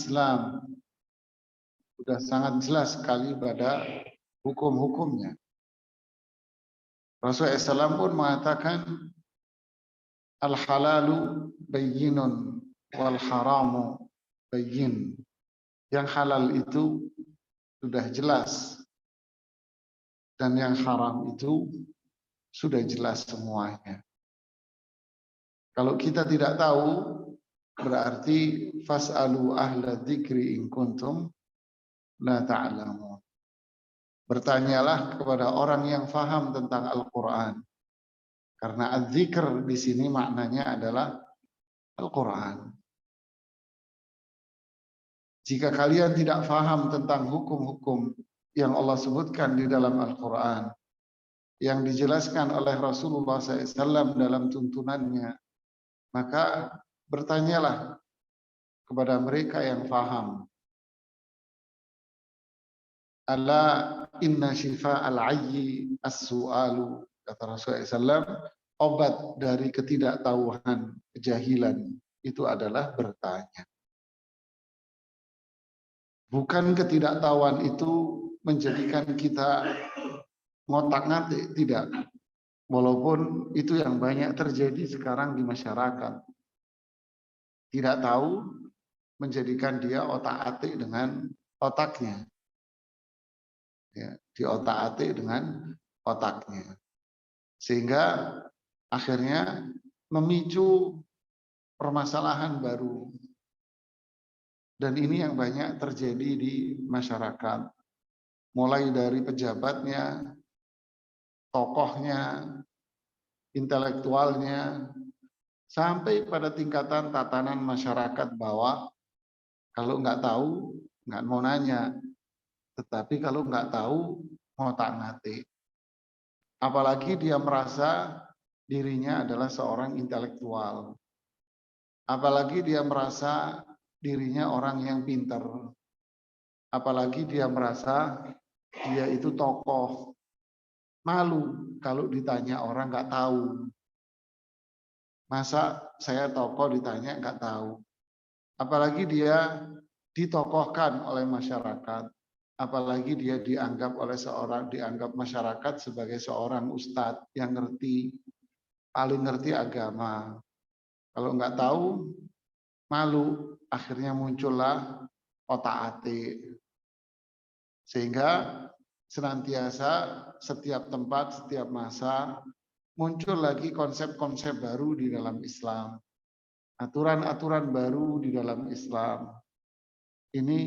Islam sudah sangat jelas sekali pada hukum-hukumnya. Rasulullah SAW pun mengatakan al-halalu bayyinun wal haramu bayyin. Yang halal itu sudah jelas dan yang haram itu sudah jelas semuanya. Kalau kita tidak tahu, berarti fas'alu ahla dzikri in kuntum la ta'lamun. Bertanyalah kepada orang yang faham tentang Al-Quran. Karena az-zikr di sini maknanya adalah Al-Quran. Jika kalian tidak faham tentang hukum-hukum yang Allah sebutkan di dalam Al-Quran, yang dijelaskan oleh Rasulullah SAW dalam tuntunannya, maka bertanyalah kepada mereka yang faham. Ala inna shifa al-ayyi as-su'alu, kata Rasulullah SAW, obat dari ketidaktahuan, kejahilan itu adalah bertanya. Bukan ketidaktahuan itu menjadikan kita ngotak-ngatik, tidak. Walaupun itu yang banyak terjadi sekarang di masyarakat. Tidak tahu menjadikan dia otak-atik dengan otaknya. Ya, di otak-atik dengan otaknya, sehingga akhirnya memicu permasalahan baru, dan ini yang banyak terjadi di masyarakat, mulai dari pejabatnya, tokohnya, intelektualnya, sampai pada tingkatan tatanan masyarakat bawah. Kalau nggak tahu nggak mau nanya, tetapi kalau nggak tahu ngotak-ngatik. Apalagi dia merasa dirinya adalah seorang intelektual. Apalagi dia merasa dirinya orang yang pintar. Apalagi dia merasa dia itu tokoh. Malu kalau ditanya orang nggak tahu. Masa saya tokoh ditanya nggak tahu. Apalagi dia ditokohkan oleh masyarakat. Apalagi dia dianggap masyarakat sebagai seorang ustadz yang paling ngerti agama. Kalau nggak tahu, malu, akhirnya muncullah otak-atik. Sehingga senantiasa setiap tempat, setiap masa muncul lagi konsep-konsep baru di dalam Islam. Aturan-aturan baru di dalam Islam. Ini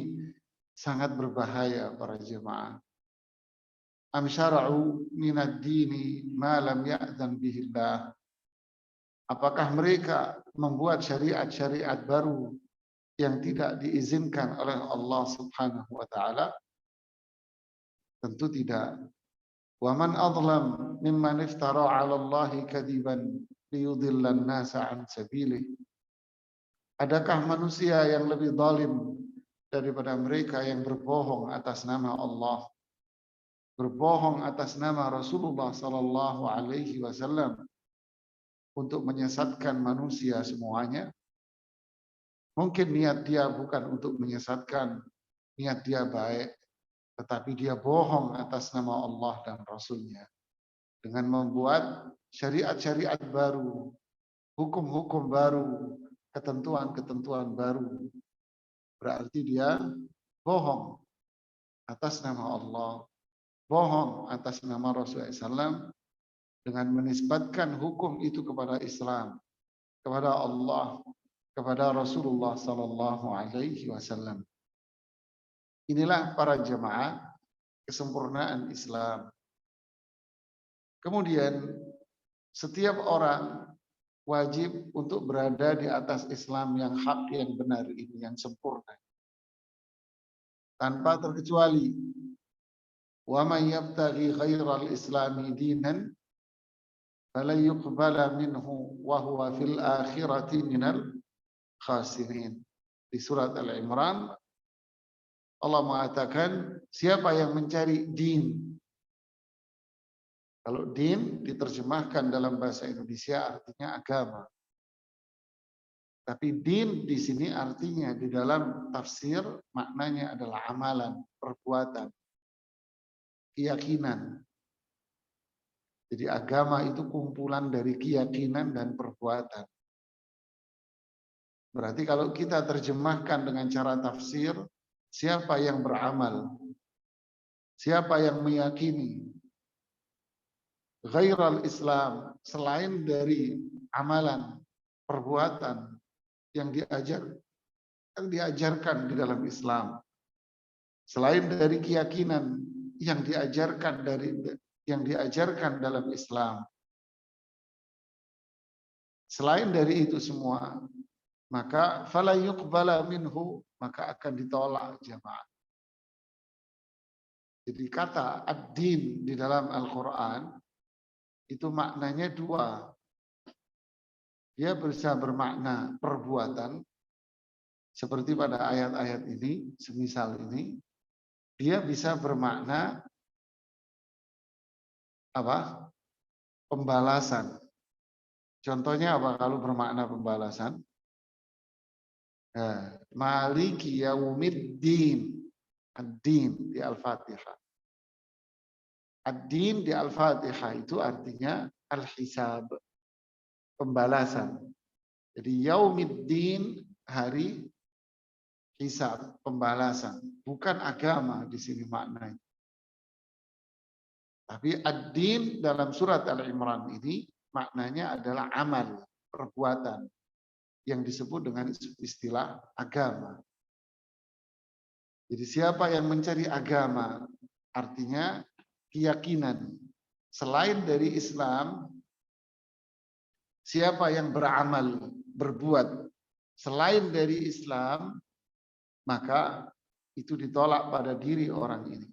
sangat berbahaya para jemaah. Am syara'u minad dini ma lam ya'dzan bihillah. Apakah mereka membuat syariat-syariat baru yang tidak diizinkan oleh Allah Subhanahu wa taala? Tentu tidak. Wa man adlam mimman iftara 'ala Allahi kadiban liyudhilla an-nasa 'an sabilih. Adakah manusia yang lebih zalim daripada mereka yang berbohong atas nama Allah, berbohong atas nama Rasulullah sallallahu alaihi wasallam untuk menyesatkan manusia semuanya? Mungkin niat dia bukan untuk menyesatkan, niat dia baik, tetapi dia bohong atas nama Allah dan Rasulnya dengan membuat syariat-syariat baru, hukum-hukum baru, ketentuan-ketentuan baru. Berarti dia bohong atas nama Allah, bohong atas nama Rasulullah SAW dengan menisbatkan hukum itu kepada Islam, kepada Allah, kepada Rasulullah Sallallahu Alaihi Wasallam. Inilah para jemaah kesempurnaan Islam. Kemudian setiap orang wajib untuk berada di atas Islam yang hak, yang benar ini, yang sempurna, tanpa terkecuali. Wa may yabtaghi ghairal islami dinan fala yuqbala minhu wa huwa fil akhirati minal khasirin. Di surat Al-Imran Allah mengatakan, siapa yang mencari din. Kalau din diterjemahkan dalam bahasa Indonesia artinya agama. Tapi din di sini artinya di dalam tafsir maknanya adalah amalan, perbuatan, keyakinan. Jadi agama itu kumpulan dari keyakinan dan perbuatan. Berarti kalau kita terjemahkan dengan cara tafsir, siapa yang beramal? Siapa yang meyakini ghairal Islam, selain dari amalan, perbuatan yang diajarkan di dalam Islam, selain dari keyakinan yang diajarkan dalam Islam, selain dari itu semua, maka fala yuqbala minhu, maka akan ditolak jamaah. Jadi kata ad-din di dalam Al-Quran itu maknanya dua. Dia bisa bermakna perbuatan, seperti pada ayat-ayat ini, semisal ini. Dia bisa bermakna apa? Pembalasan. Contohnya apa kalau bermakna pembalasan? Maliki yaumiddin. Ad-din di Al-Fatihah. Ad-din di Al-Fatihah itu artinya al-hisab, pembalasan. Jadi yaumiddin, hari hisab, pembalasan. Bukan agama di sini maknanya. Tapi ad-din dalam surat Al-Imran ini maknanya adalah amal, perbuatan yang disebut dengan istilah agama. Jadi siapa yang mencari agama, artinya keyakinan. Selain dari Islam, siapa yang beramal, berbuat selain dari Islam, maka itu ditolak pada diri orang ini.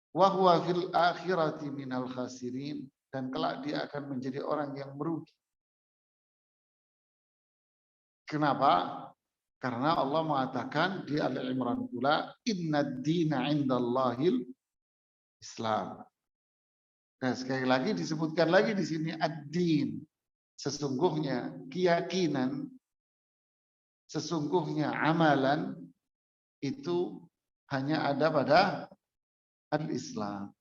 Wa huwa fil akhirati minal khasirin, dan kelak dia akan menjadi orang yang merugi. Kenapa? Karena Allah mengatakan di Al-Imran pula, innad dina indallahil Islam. Nah, sekali lagi disebutkan lagi di sini ad-din. Sesungguhnya keyakinan, sesungguhnya amalan itu hanya ada pada al-Islam.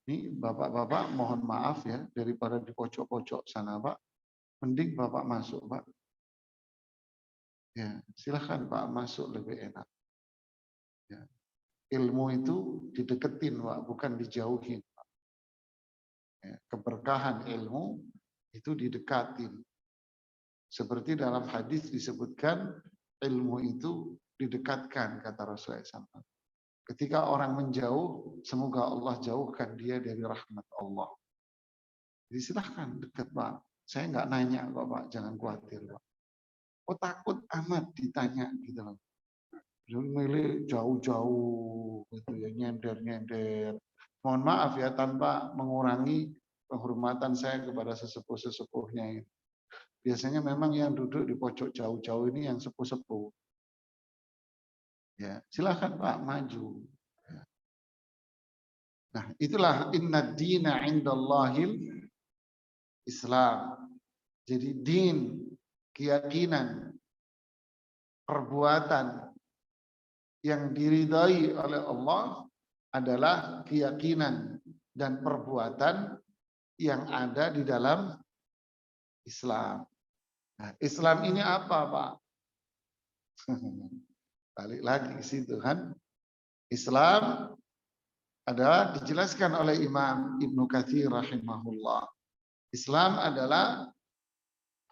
Ini Bapak-bapak mohon maaf ya, daripada di pojok-pojok sana Pak, mending Bapak masuk Pak. Ya, silahkan Pak masuk, lebih enak. Ya. Ilmu itu dideketin Pak, bukan dijauhin Pak. Ya, keberkahan ilmu itu didekatin. Seperti dalam hadis disebutkan, ilmu itu didekatkan, kata Rasulullah SAW. Ketika orang menjauh, semoga Allah jauhkan dia dari rahmat Allah. Jadi silahkan dekat Pak. Saya nggak nanya kok Pak, jangan khawatir Pak. Oh takut amat ditanya gitu loh. Milih jauh-jauh gitu ya, nyender-nyender. Mohon maaf ya, tanpa mengurangi penghormatan saya kepada sesepuh-sesepuhnya ini. Biasanya memang yang duduk di pojok jauh-jauh ini yang sepuh-sepuh. Ya, silakan Pak maju. Nah, itulah innad dina indallahil Islam. Jadi din, keyakinan, perbuatan yang diridhai oleh Allah adalah keyakinan dan perbuatan yang ada di dalam Islam. Nah, Islam ini apa, Pak? Balik lagi ke situ kan. Islam adalah dijelaskan oleh Imam Ibnu Katsir rahimahullah. Islam adalah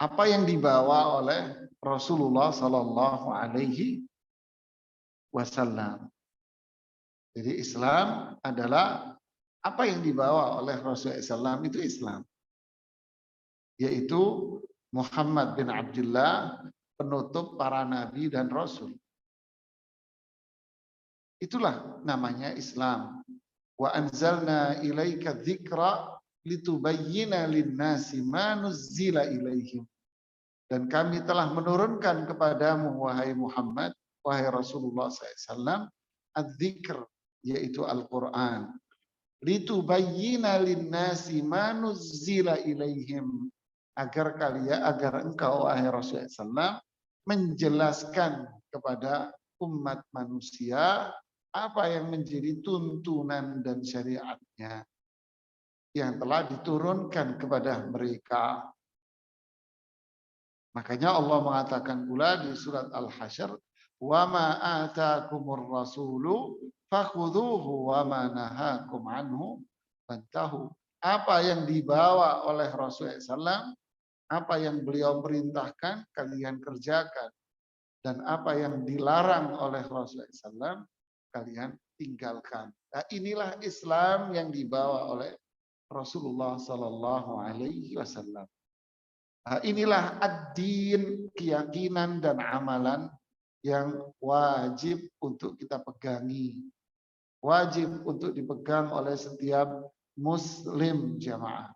apa yang dibawa oleh Rasulullah Sallallahu Alaihi Wasallam. Jadi Islam adalah apa yang dibawa oleh Rasulullah SAW, itu Islam. Yaitu Muhammad bin Abdullah, penutup para nabi dan rasul. Itulah namanya Islam. Wa anzalna ilaika dzikra litubayyina lin-nasi ma nuzzila ilaihim. Dan kami telah menurunkan kepadamu wahai Muhammad, wahai Rasulullah SAW, adzikr, yaitu Al-Quran. Litubayyina lin-nasi ma nuzzila ilaihim. agar engkau wahai Rasulullah SAW menjelaskan kepada umat manusia apa yang menjadi tuntunan dan syariatnya yang telah diturunkan kepada mereka. Makanya Allah mengatakan pula di surat Al-Hasyr, "Wa ma ataakumur rasulu fakhudhuhu wa ma nahakum anhu fantahu." Apa yang dibawa oleh Rasulullah SAW, apa yang beliau perintahkan kalian kerjakan, dan apa yang dilarang oleh Rasulullah SAW kalian tinggalkan. Nah, inilah Islam yang dibawa oleh Rasulullah Sallallahu Alaihi Wasallam. Nah, inilah ad-din, keyakinan dan amalan yang wajib untuk kita pegangi, wajib untuk dipegang oleh setiap Muslim jamaah.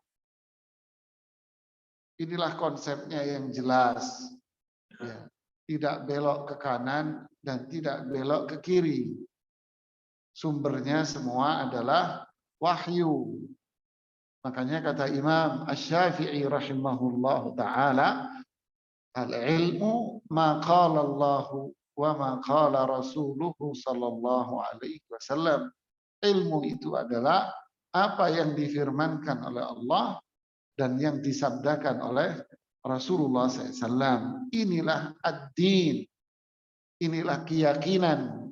Inilah konsepnya yang jelas, ya. Tidak belok ke kanan dan tidak belok ke kiri. Sumbernya semua adalah wahyu. Makanya kata Imam Asy-Syafi'i rahimahullahu taala, al-ilmu ma qala Allah wa ma qala Rasuluhu sallallahu alaihi wasallam. Ilmu itu adalah apa yang difirmankan oleh Allah dan yang disabdakan oleh Rasulullah SAW. Inilah ad-din, inilah keyakinan,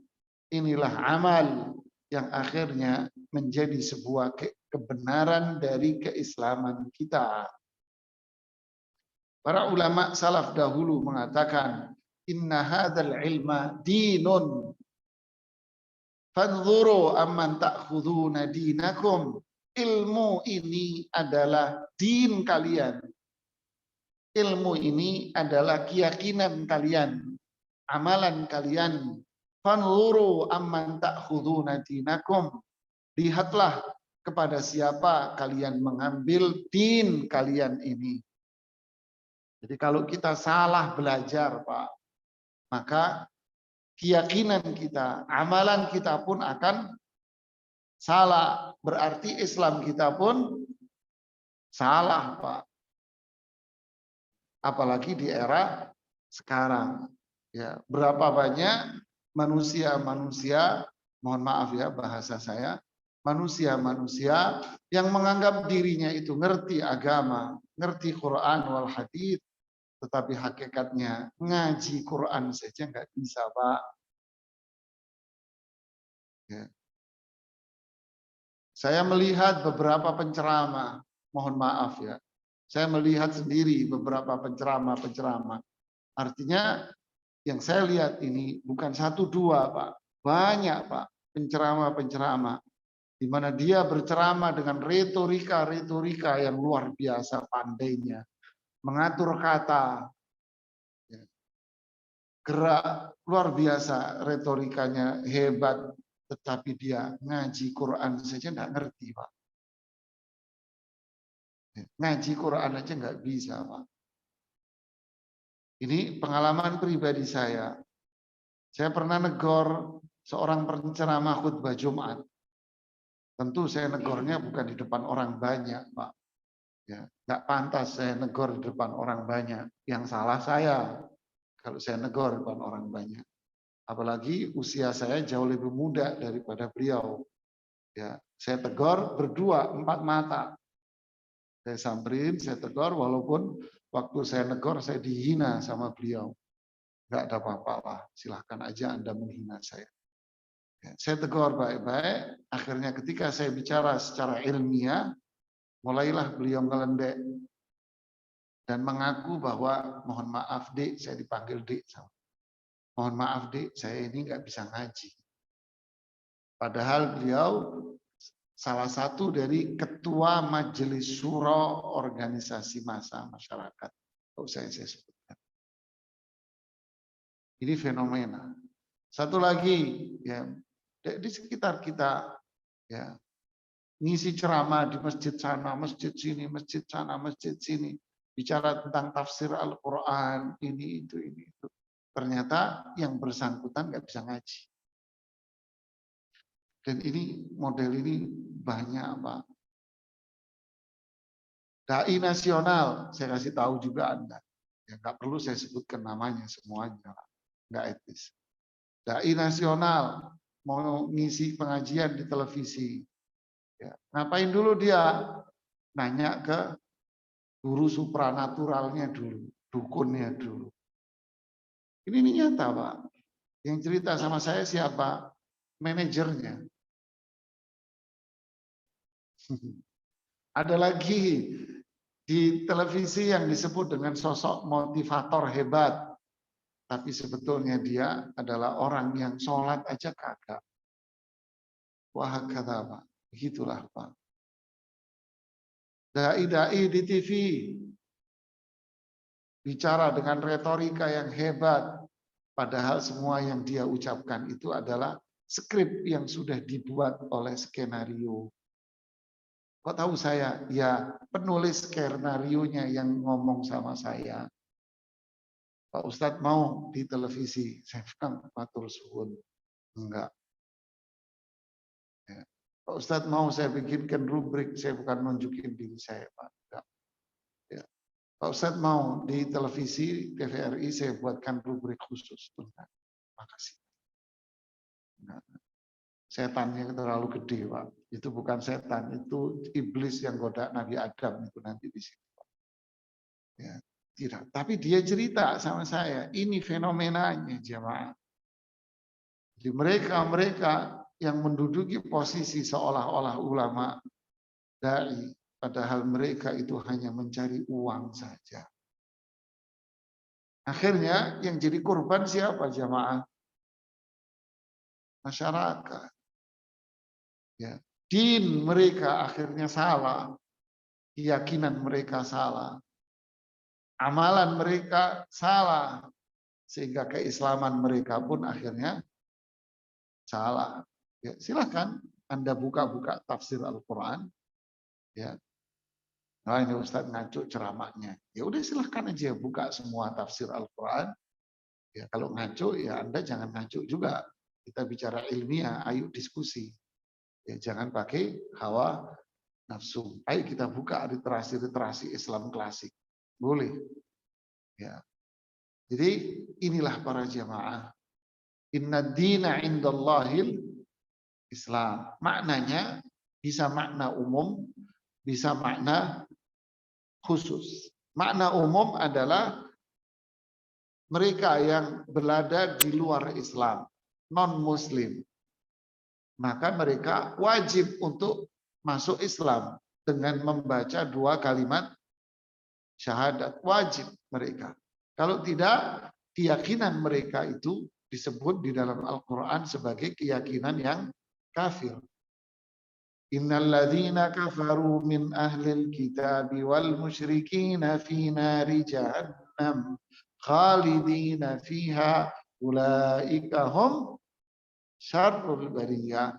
inilah amal yang akhirnya menjadi sebuah kebenaran dari keislaman kita. Para ulama salaf dahulu mengatakan, inna hadzal ilma dinun fanzuru amman ta'khuduna dinakum. Ilmu ini adalah din kalian. Ilmu ini adalah keyakinan kalian, amalan kalian. Fanzuru amman ta'khuduna dinakum. Lihatlah kepada siapa kalian mengambil din kalian ini. Jadi kalau kita salah belajar, Pak, maka keyakinan kita, amalan kita pun akan salah. Berarti Islam kita pun salah, Pak. Apalagi di era sekarang. Ya, berapa banyak manusia-manusia, mohon maaf ya bahasa saya, manusia-manusia yang menganggap dirinya itu ngerti agama, ngerti Quran wal hadits, tetapi hakikatnya ngaji Quran saja nggak bisa, Pak. Ya. Saya melihat beberapa penceramah, mohon maaf ya, saya melihat sendiri beberapa penceramah. Artinya yang saya lihat ini bukan satu dua, Pak, banyak, Pak, penceramah di mana dia berceramah dengan retorika yang luar biasa pandainya, mengatur kata, gerak luar biasa, retorikanya hebat, tetapi dia ngaji Quran saja nggak ngerti, Pak. Ngaji Quran aja nggak bisa, Pak. Ini pengalaman pribadi saya. Saya pernah negor seorang penceramah khutbah Jumat. Tentu saya negornya bukan di depan orang banyak, Pak. Ya, nggak pantas saya negor di depan orang banyak. Yang salah saya kalau saya negor di depan orang banyak. Apalagi usia saya jauh lebih muda daripada beliau. Ya, saya tegur berdua, 4 mata. Saya samperin, saya tegur, walaupun waktu saya negor saya dihina sama beliau. Nggak ada apa-apa lah, silahkan aja Anda menghina saya. Ya, saya tegur baik-baik, akhirnya ketika saya bicara secara ilmiah, mulailah beliau ngelendek dan mengaku bahwa mohon maaf Dik, saya dipanggil Dik. Mohon maaf Dik, saya ini nggak bisa ngaji. Padahal beliau salah satu dari ketua majelis syuro organisasi massa masyarakat. Kalau saya sebutkan. Ini fenomena. Satu lagi, ya, di sekitar kita, ya, ngisi ceramah di masjid sana, masjid sini, masjid sana, masjid sini, bicara tentang tafsir Al-Quran, ini itu. Ternyata yang bersangkutan nggak bisa ngaji. Dan ini model ini banyak, Pak. Dai nasional, saya kasih tahu juga Anda. Ya, nggak perlu saya sebutkan namanya semuanya, nggak etis. Dai nasional mau ngisi pengajian di televisi. Ya, ngapain dulu dia? Nanya ke guru supranaturalnya dulu, dukunnya dulu. Ini nyata Pak. Yang cerita sama saya siapa? Manajernya. Ada lagi di televisi yang disebut dengan sosok motivator hebat. Tapi sebetulnya dia adalah orang yang sholat aja kagak. Wah kata Pak. Begitulah Pak. Dai-dai di TV. Bicara dengan retorika yang hebat. Padahal semua yang dia ucapkan itu adalah skrip yang sudah dibuat oleh skenario. Kok tahu saya? Ya penulis skenario-nya yang ngomong sama saya. Pak Ustadz mau di televisi. Saya bilang, matur suwun. Enggak. Ya. Pak Ustadz mau saya bikinkan rubrik. Saya bukan nunjukin diri saya, Pak. Enggak. Ya. Pak Ustadz mau di televisi TVRI saya buatkan rubrik khusus. Enggak. Makasih. Enggak. Setannya terlalu gede, Pak. Itu bukan setan, itu iblis yang goda Nabi Adam itu nanti di situ. Ya, tidak. Tapi dia cerita sama saya, ini fenomenanya jemaah. Jadi mereka yang menduduki posisi seolah-olah ulama dai, padahal mereka itu hanya mencari uang saja. Akhirnya yang jadi korban siapa jemaah? Masyarakat. Ya. Din mereka akhirnya salah, keyakinan mereka salah, amalan mereka salah, sehingga keislaman mereka pun akhirnya salah. Ya, silahkan Anda buka-buka tafsir Al-Quran. Ya, nah ini Ustadz ngaco ceramahnya. Ya udah silahkan aja buka semua tafsir Al-Quran. Ya kalau ngaco ya Anda jangan ngaco juga. Kita bicara ilmiah, ayo diskusi. Ya jangan pakai hawa nafsu. Ayo kita buka literasi Islam klasik. Boleh. Ya. Jadi inilah para jamaah. Inna dina indallahil Islam. Maknanya bisa makna umum, bisa makna khusus. Makna umum adalah mereka yang berada di luar Islam, non-Muslim. Maka mereka wajib untuk masuk Islam dengan membaca 2 kalimat syahadat. Wajib mereka. Kalau tidak, keyakinan mereka itu disebut di dalam Al-Quran sebagai keyakinan yang kafir. Innal ladzina kafaru min ahlil kitabi wal musyrikina fi nari jahannam khalidina fiha ulaika hum syarrul bariyah.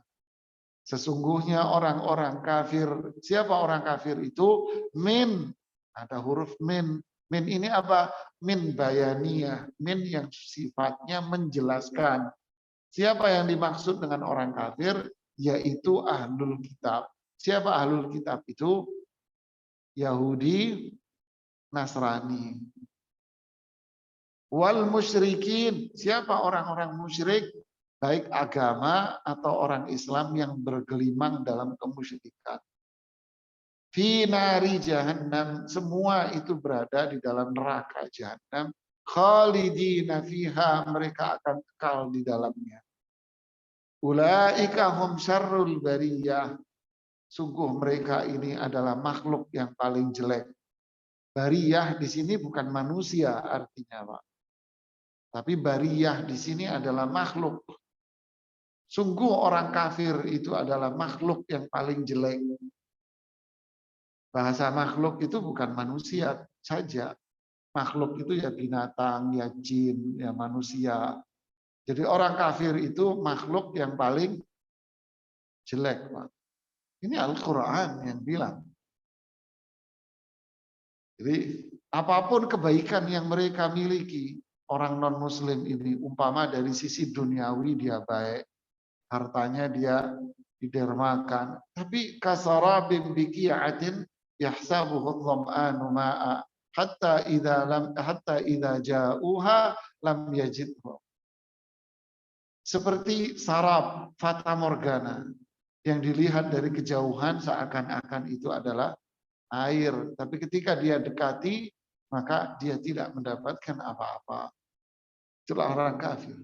Sesungguhnya orang-orang kafir, siapa orang kafir itu? Min, ada huruf min. Min ini apa? Min bayaniyah, min yang sifatnya menjelaskan. Siapa yang dimaksud dengan orang kafir? Yaitu ahlul kitab. Siapa ahlul kitab itu? Yahudi, Nasrani. Wal musyrikin. Siapa orang-orang musyrik? Baik agama atau orang Islam yang bergelimang dalam kemusyrikan. Fi nari jahannam. Semua itu berada di dalam neraka jahannam. Khalidina fiha. Mereka akan kekal di dalamnya. Ulaika hum syarrul bariyah. Sungguh mereka ini adalah makhluk yang paling jelek. Bariyah di sini bukan manusia artinya, Pak. Tapi bariyah di sini adalah makhluk. Sungguh orang kafir itu adalah makhluk yang paling jelek. Bahasa makhluk itu bukan manusia saja. Makhluk itu ya binatang, ya jin, ya manusia. Jadi orang kafir itu makhluk yang paling jelek, Pak. Ini Al-Quran yang bilang. Jadi apapun kebaikan yang mereka miliki, orang non-muslim ini umpama dari sisi duniawi dia baik, hartanya dia didermakan, tapi kasarabim biqi'atin yahsabuhu dhama'anu ma'a hatta idza ja'uha lam yajidhu. Seperti sarab fata morgana yang dilihat dari kejauhan seakan-akan itu adalah air, tapi ketika dia dekati maka dia tidak mendapatkan apa-apa. Itulah orang kafir.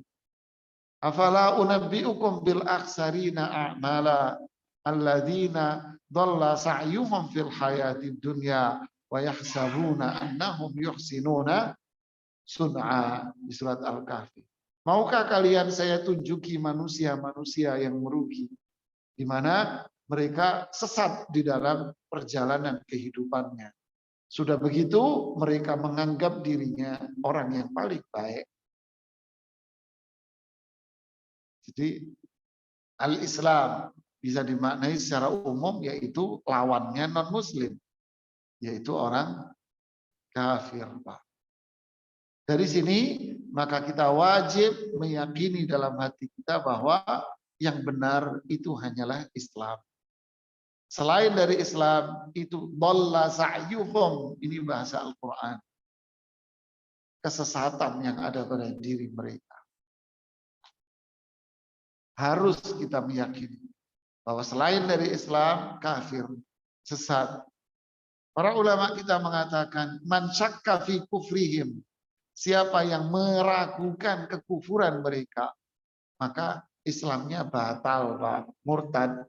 Afala unabbiukum bil akhsarina a'mala alladzina dhalla sa'yuhum fil hayatid dunya wa yahsabuna annahum yuhsinuna sun'a, di surat Al-Kahfi. Maukah kalian saya tunjuki manusia-manusia yang merugi, di mana mereka sesat di dalam perjalanan kehidupannya. Sudah begitu mereka menganggap dirinya orang yang paling baik. Jadi al-Islam bisa dimaknai secara umum yaitu lawannya non-muslim, yaitu orang kafir, Pak. Dari sini maka kita wajib meyakini dalam hati kita bahwa yang benar itu hanyalah Islam. Selain dari Islam itu dhalla sa'yuhum, ini bahasa Al-Qur'an. Kesesatan yang ada pada diri mereka. Harus kita meyakini bahwa selain dari Islam kafir, sesat. Para ulama kita mengatakan man syakka fi kufrihim, siapa yang meragukan kekufuran mereka, maka Islamnya batal, Pak, murtad.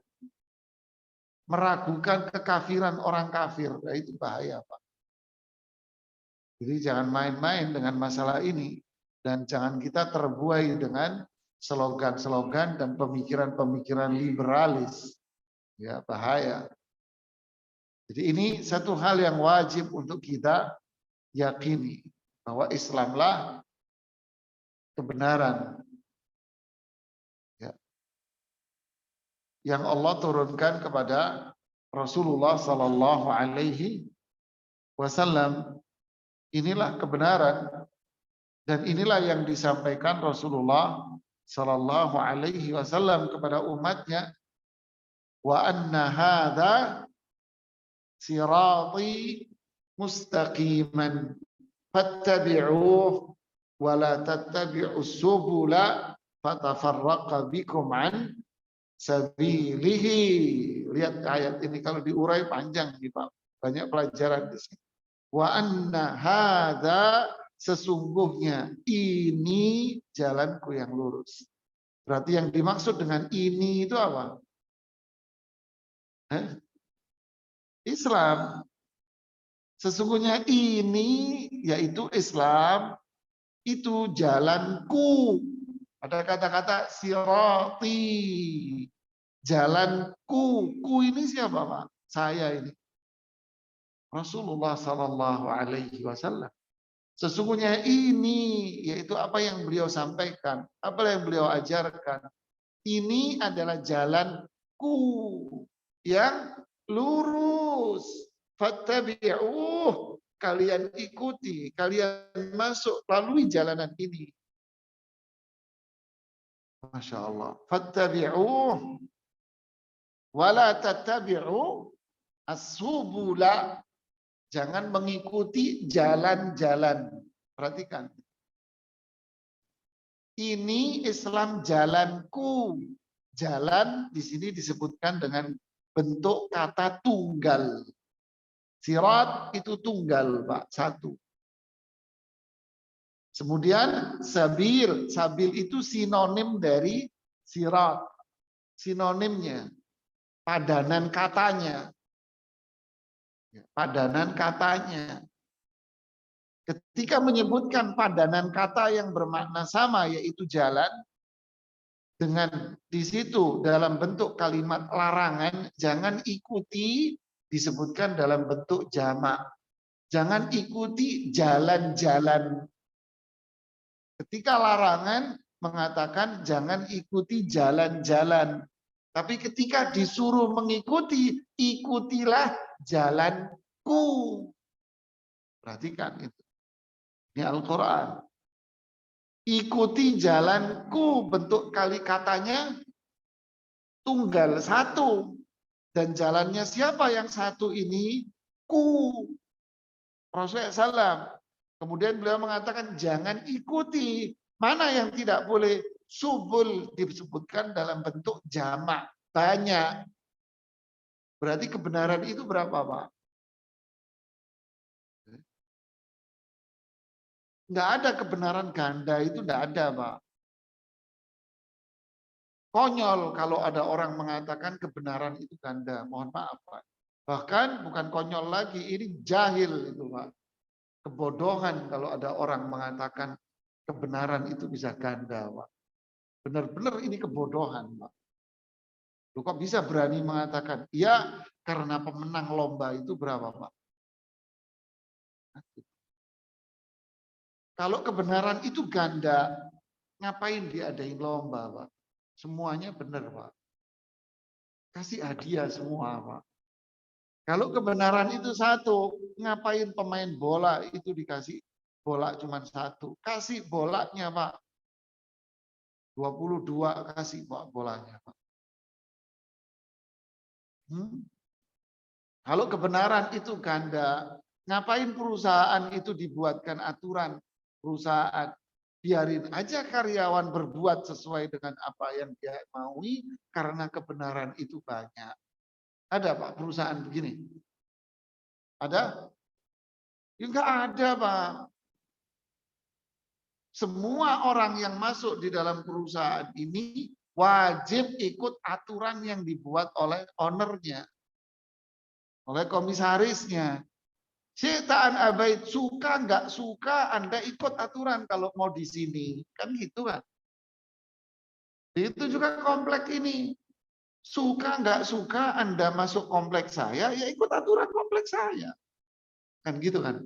Meragukan kekafiran orang kafir, nah itu bahaya, Pak. Jadi jangan main-main dengan masalah ini dan jangan kita terbuai dengan slogan-slogan dan pemikiran-pemikiran liberalis. Ya, bahaya. Jadi ini satu hal yang wajib untuk kita yakini bahwa Islamlah kebenaran. Ya. Yang Allah turunkan kepada Rasulullah Sallallahu Alaihi Wasallam. Inilah kebenaran dan inilah yang disampaikan Rasulullah Sallallahu Alaihi Wasallam kepada umatnya. Wa anna hadza sirati mustaqiman fattabi'uhu wa la tattabi'us subula fatafarraqa bikum an sabilihi. Lihat ayat ini, kalau diurai panjang nih Pak, banyak pelajaran di sini. Wa anna hadza, sesungguhnya ini jalanku yang lurus. Berarti yang dimaksud dengan ini itu apa? Islam. Sesungguhnya ini yaitu Islam, itu jalanku. Ada kata-kata sirati, jalanku. Ku ini siapa, Pak? Saya ini. Rasulullah Sallallahu Alaihi Wasallam. Sesungguhnya ini yaitu apa yang beliau sampaikan, apa yang beliau ajarkan. Ini adalah jalanku yang lurus. Fattabi'uh, kalian ikuti, kalian masuk lalui jalanan ini. Masya Allah. Fattabi'uh wala tattabi'u as-subula. Jangan mengikuti jalan-jalan. Perhatikan. Ini Islam jalanku. Jalan di sini disebutkan dengan bentuk kata tunggal. Sirat itu tunggal, Pak, satu. Kemudian sabil. Sabil itu sinonim dari sirat. Sinonimnya. Padanan katanya. Padanan katanya. Ketika menyebutkan padanan kata yang bermakna sama yaitu jalan, dengan di situ dalam bentuk kalimat larangan, jangan ikuti disebutkan dalam bentuk jamak. Jangan ikuti jalan-jalan. Ketika larangan mengatakan jangan ikuti jalan-jalan. Tapi ketika disuruh mengikuti, ikutilah jalanku. Perhatikan itu. Ini Al-Quran. Ikuti jalanku, bentuk kali katanya tunggal satu. Dan jalannya siapa yang satu ini? ku. Rasulullah SAW. Kemudian beliau mengatakan jangan ikuti. Mana yang tidak boleh? Subul disebutkan dalam bentuk jamak. Banyak. Berarti kebenaran itu berapa, Pak? Nggak ada kebenaran ganda itu, nggak ada, Pak. Konyol kalau ada orang mengatakan kebenaran itu ganda. Mohon maaf, Pak. Bahkan bukan konyol lagi, ini jahil itu, Pak. Kebodohan kalau ada orang mengatakan kebenaran itu bisa ganda, Pak. Benar-benar ini kebodohan, Pak. Loh, kok bisa berani mengatakan? Ya, karena pemenang lomba itu berapa, Pak? Kalau kebenaran itu ganda, ngapain diadain lomba, Pak? Semuanya benar, Pak. Kasih hadiah semua, Pak. Kalau kebenaran itu satu, ngapain pemain bola itu dikasih bola cuma satu? Kasih bolanya, Pak. 22 kasih, Pak, bolanya, Pak. Kalau kebenaran itu ganda, ngapain perusahaan itu dibuatkan aturan perusahaan? Biarin aja karyawan berbuat sesuai dengan apa yang dia maui karena kebenaran itu banyak. Ada, Pak, perusahaan begini? Ada? Ya enggak ada, Pak. Semua orang yang masuk di dalam perusahaan ini wajib ikut aturan yang dibuat oleh ownernya, oleh komisarisnya. Ciptaan abaid, suka nggak suka Anda ikut aturan kalau mau di sini. Kan gitu kan. Itu juga komplek ini. Suka nggak suka Anda masuk komplek saya, ya ikut aturan komplek saya. Kan gitu kan.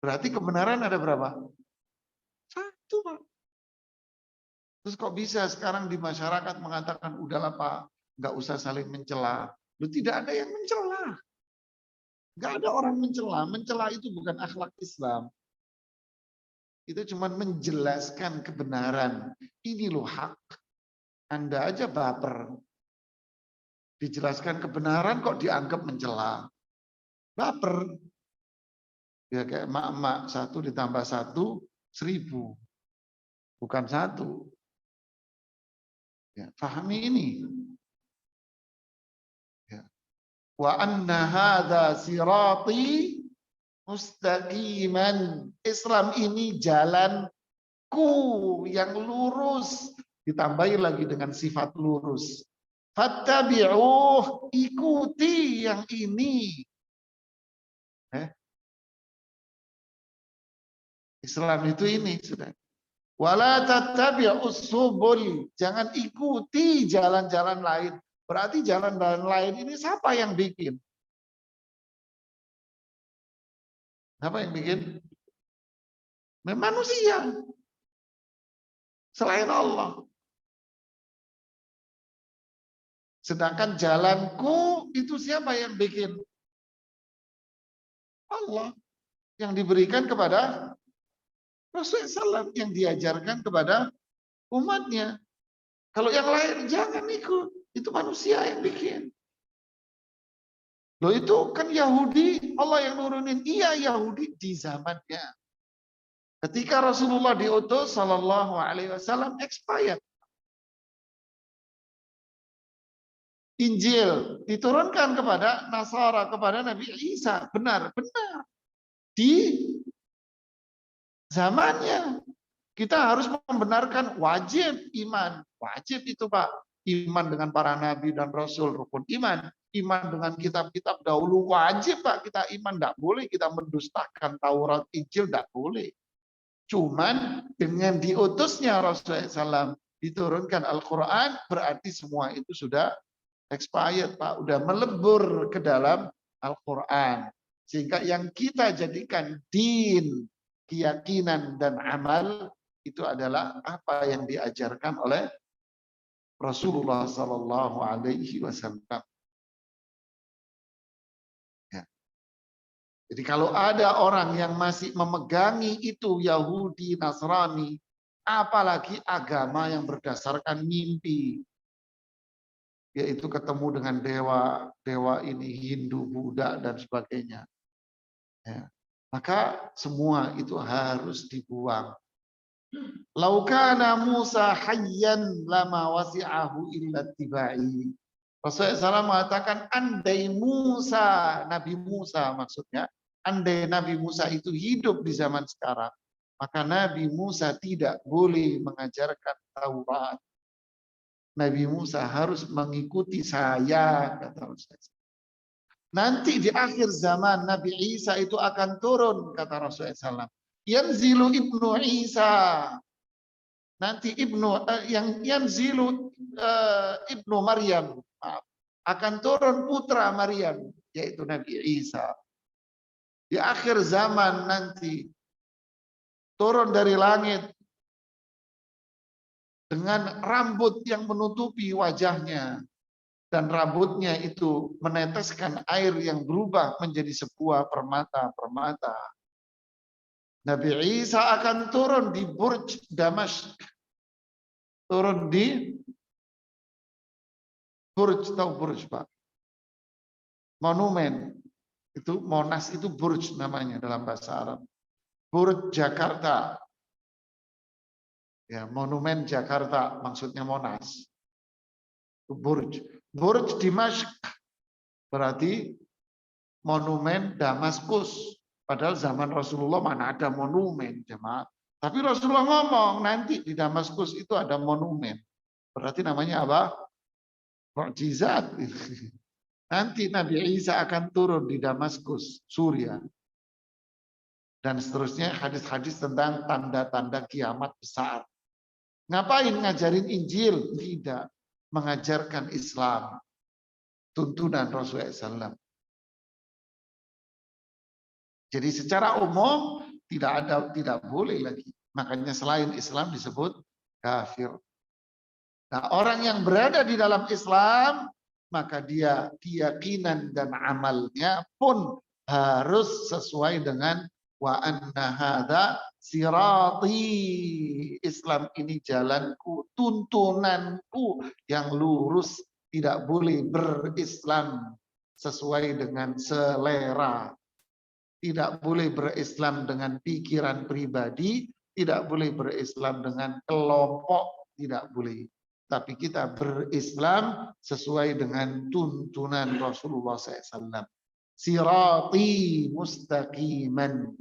Berarti kebenaran ada berapa? Satu, Pak. Terus kok bisa sekarang di masyarakat mengatakan, udahlah Pak, nggak usah saling mencela. Loh, tidak ada yang mencela. Nggak ada orang mencela. Mencela itu bukan akhlak Islam. Itu cuma menjelaskan kebenaran. Ini loh hak. Anda aja baper. Dijelaskan kebenaran kok dianggap mencela. Baper. Ya kayak emak-emak, 1 ditambah 1, 1000. Bukan 1. Ya, pahami ini. Ya. Wa anna hadza sirati mustaqiman. Islam ini jalanku yang lurus. Ditambahi lagi dengan sifat lurus. Fattabi'uh, ikuti yang ini. Islam itu ini sudah. Wala tattabi'us subul, jangan ikuti jalan-jalan lain. Berarti jalan-jalan lain ini siapa yang bikin? Siapa yang bikin? Manusia. Selain Allah. Sedangkan jalanku itu siapa yang bikin? Allah. Yang diberikan kepada Rasulullah SAW, yang diajarkan kepada umatnya. Kalau yang lain jangan ikut. Itu manusia yang bikin. Loh, itu kan Yahudi, Allah yang nurunin. Iya, Yahudi di zamannya. Ketika Rasulullah diutus sallallahu alaihi wasallam, expired. Injil diturunkan kepada Nasara, kepada Nabi Isa. Benar. Di zamannya. Kita harus membenarkan, wajib iman. Wajib itu, Pak. Iman dengan para nabi dan rasul, rukun iman. Iman dengan kitab-kitab dahulu, wajib, Pak, kita iman. Tidak boleh kita mendustakan Taurat, Injil, tidak boleh. Cuman dengan diutusnya Rasulullah SAW, diturunkan Al-Quran, berarti semua itu sudah expired, Pak. Udah melebur ke dalam Al-Quran. Sehingga yang kita jadikan din, keyakinan, dan amal, itu adalah apa yang diajarkan oleh Rasulullah Sallallahu Alaihi Wasallam. Ya. Jadi kalau ada orang yang masih memegangi itu Yahudi, Nasrani, apalagi agama yang berdasarkan mimpi. yaitu ketemu dengan dewa ini Hindu, Buddha dan sebagainya. Ya. Maka semua itu harus dibuang. Laukana Musa hayyan lama wasi'ahu illa tibai. Rasulullah SAW mengatakan, andai Musa, Nabi Musa maksudnya, andai Nabi Musa itu hidup di zaman sekarang, maka Nabi Musa tidak boleh mengajarkan Taurat. Nabi Musa harus mengikuti saya, kata Rasulullah. Nanti di akhir zaman Nabi Isa itu akan turun, kata Rasulullah SAW. Yanzilu ibnu Isa. Nanti yang yanzilu ibnu Maryam. Akan turun putra Maryam, yaitu Nabi Isa. Di akhir zaman nanti turun dari langit dengan rambut yang menutupi wajahnya, dan rambutnya itu meneteskan air yang berubah menjadi sebuah permata-permata. Nabi Isa akan turun di Burj Damashq, turun di Burj, tahu Burj Pak? Monumen, itu Monas itu Burj namanya dalam bahasa Arab. Burj Jakarta, ya monumen Jakarta maksudnya Monas. Burj Dimashq berarti monumen Damaskus. Padahal zaman Rasulullah mana ada monumen, jemaah. Tapi Rasulullah ngomong nanti di Damaskus itu ada monumen. Berarti namanya apa? Mukjizat. Nanti Nabi Isa akan turun di Damaskus, Suriah. Dan seterusnya hadis-hadis tentang tanda-tanda kiamat besar. Ngapain ngajarin Injil? Tidak. Mengajarkan Islam, tuntunan Rasulullah SAW. Jadi secara umum tidak boleh lagi. Makanya selain Islam disebut kafir. Nah, orang yang berada di dalam Islam, maka dia keyakinan dan amalnya pun harus sesuai dengan wa anna hadza sirati. Islam ini jalanku, tuntunanku yang lurus, tidak boleh berislam sesuai dengan selera. Tidak boleh berislam dengan pikiran pribadi, tidak boleh berislam dengan kelompok, tidak boleh. Tapi kita berislam sesuai dengan tuntunan Rasulullah SAW. Sirati mustaqiman.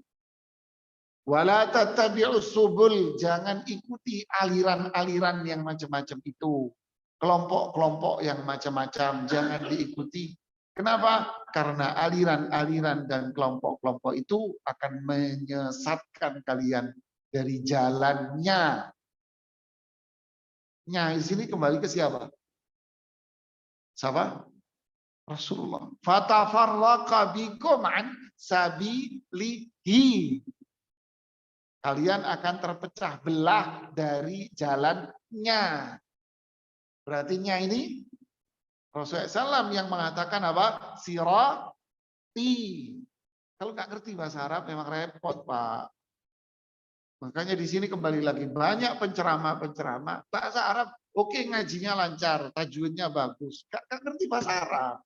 Wala tattabi'us subul. Jangan ikuti aliran-aliran yang macam-macam itu. Kelompok-kelompok yang macam-macam jangan diikuti. Kenapa? Karena aliran-aliran dan kelompok-kelompok itu akan menyesatkan kalian dari jalannya. Di sini kembali ke siapa? Siapa? Rasulullah. Fatafarraqa bikum an sabilihi. Kalian akan terpecah belah dari jalannya. Berarti ini Rasulullah SAW yang mengatakan apa? Sirati. Kalau nggak ngerti bahasa Arab memang repot, Pak. Makanya di sini kembali lagi banyak penceramah-penceramah bahasa Arab. Oke, ngajinya lancar, tajwidnya bagus. Nggak ngerti bahasa Arab.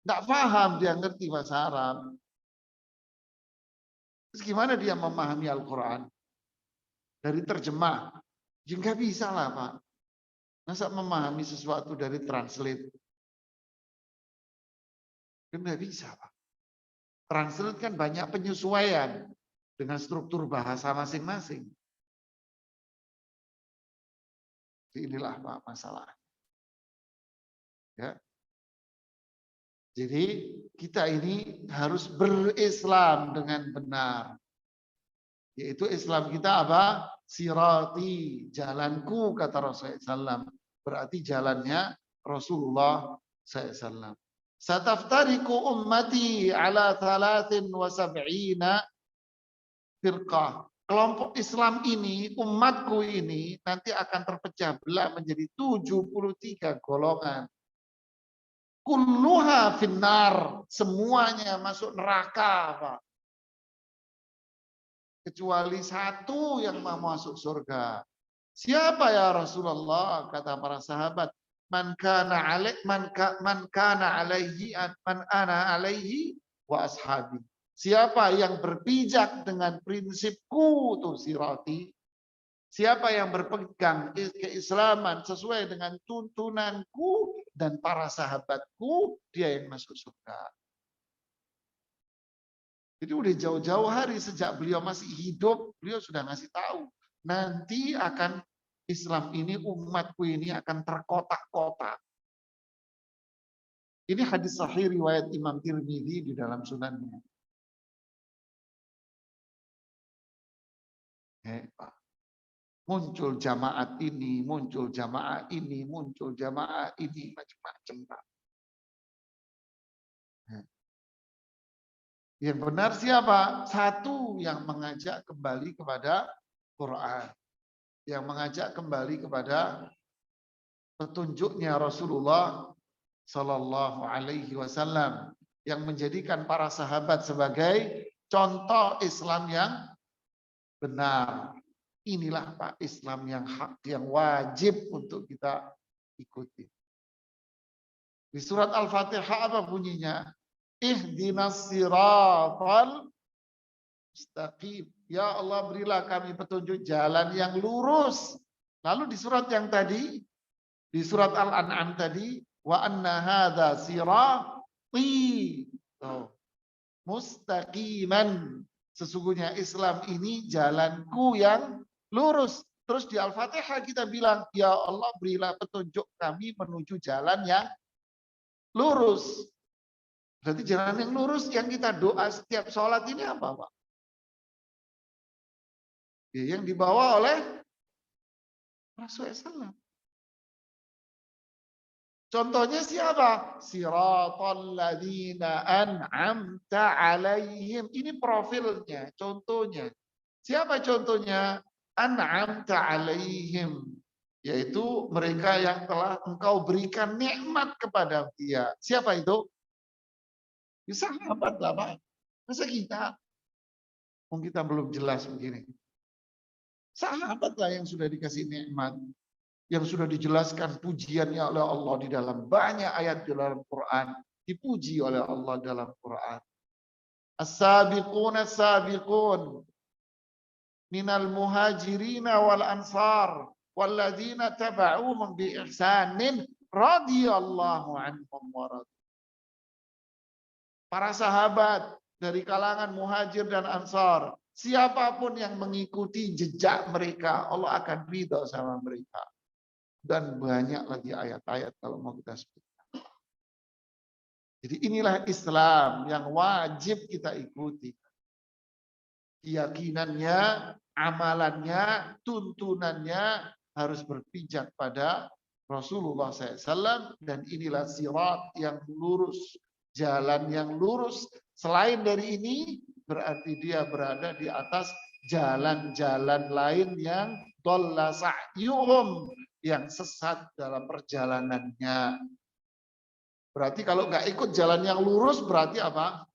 Nggak paham dia ngerti bahasa Arab. Terus gimana dia memahami Al-Quran? Dari terjemah. Ya nggak bisa lah, Pak. Masa memahami sesuatu dari translate? Kan nggak bisa, Pak. Translate kan banyak penyesuaian dengan struktur bahasa masing-masing. Inilah Pak masalah. Ya. Jadi kita ini harus berislam dengan benar. Yaitu Islam kita apa? Sirati, jalanku kata Rasulullah SAW. Berarti jalannya Rasulullah SAW. Sataftariku ummati ala 73 firqah. Kelompok Islam ini, umatku ini nanti akan terpecah belah menjadi 73 golongan. Kulluha finnar, semuanya masuk neraka, Pak. Kecuali satu yang mau masuk surga. Siapa ya Rasulullah? Kata para sahabat, man kana alaihi man ana alaihi wa ashabi. Siapa yang berpijak dengan prinsipku tuh sirati. Siapa yang berpegang keislaman sesuai dengan tuntunanku dan para sahabatku, dia yang masuk surga. Jadi udah jauh-jauh hari sejak beliau masih hidup, beliau sudah ngasih tahu. Nanti akan Islam ini, umatku ini akan terkotak-kotak. Ini hadis sahih riwayat Imam Tirmidzi di dalam sunannya. Muncul jamaat ini, muncul jamaah ini, muncul jamaah ini, macam-macam, Pak. Yang benar siapa? Satu yang mengajak kembali kepada Quran. Yang mengajak kembali kepada petunjuknya Rasulullah Sallallahu Alaihi Wasallam. Yang menjadikan para sahabat sebagai contoh Islam yang benar. Inilah Pak Islam yang hak, yang wajib untuk kita ikuti. Di surat Al-Fatihah apa bunyinya? Ihdinas siratal mustaqim. Ya Allah, berilah kami petunjuk jalan yang lurus. Lalu di surat yang tadi, di surat Al-An'am tadi, wa anna hadza sirati mustaqiman. Sesungguhnya Islam ini jalanku yang lurus. Terus di Al-Fatihah kita bilang, ya Allah, berilah petunjuk kami menuju jalan yang lurus. Berarti jalan yang lurus yang kita doa setiap sholat ini apa, Pak? Ya, yang dibawa oleh Rasulullah SAW. Contohnya siapa? Siratal ladzina an'amta alaihim. Ini profilnya, contohnya. Siapa contohnya? An'amta alaihim. Yaitu mereka yang telah engkau berikan nikmat kepada dia. Siapa itu? Sahabat lah, Pak. Masa kita? Kita belum jelas begini. Sahabat lah yang sudah dikasih nikmat. Yang sudah dijelaskan pujiannya oleh Allah di dalam banyak ayat di dalam Quran. Dipuji oleh Allah dalam Quran. As-sabiqun as-sabiqun minal muhajirina wal ansar walladzina taba'uhum bi ihsanin radhiyallahu anhum wa radu. Para sahabat dari kalangan muhajir dan ansar, siapapun yang mengikuti jejak mereka, Allah akan ridha sama mereka. Dan banyak lagi ayat-ayat kalau mau kita sebutkan. Jadi inilah Islam yang wajib kita ikuti. Keyakinannya, amalannya, tuntunannya harus berpijak pada Rasulullah SAW. Dan inilah sirat yang lurus. Jalan yang lurus. Selain dari ini, berarti dia berada di atas jalan-jalan lain yang dhalla sa'yuhum, yang sesat dalam perjalanannya. Berarti kalau nggak ikut jalan yang lurus berarti apa?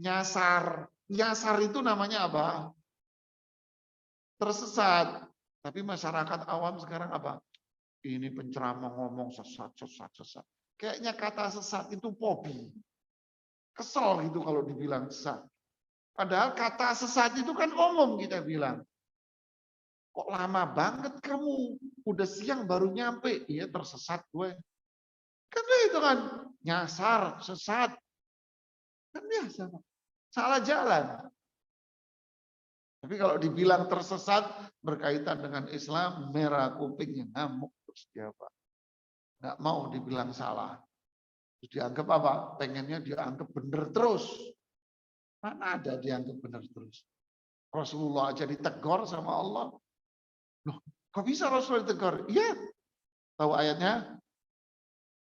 Nyasar. Nyasar itu namanya apa? Tersesat. Tapi masyarakat awam sekarang apa? Ini penceramah ngomong sesat, sesat, sesat. Kayaknya kata sesat itu fobi. Kesel gitu kalau dibilang sesat. Padahal kata sesat itu kan umum kita bilang. Kok lama banget kamu? Udah siang baru nyampe. Iya tersesat gue. Kan itu kan. Nyasar, sesat. Kan biasa. Salah jalan. Tapi kalau dibilang tersesat berkaitan dengan Islam, merah kupingnya ngamuk terus dia Pak. Nggak mau dibilang salah. Terus dianggap apa? Pengennya dianggap benar terus. Mana ada dianggap benar terus? Rasulullah aja ditegur sama Allah. Loh, kok bisa Rasulullah ditegur? Iya. Tahu ayatnya?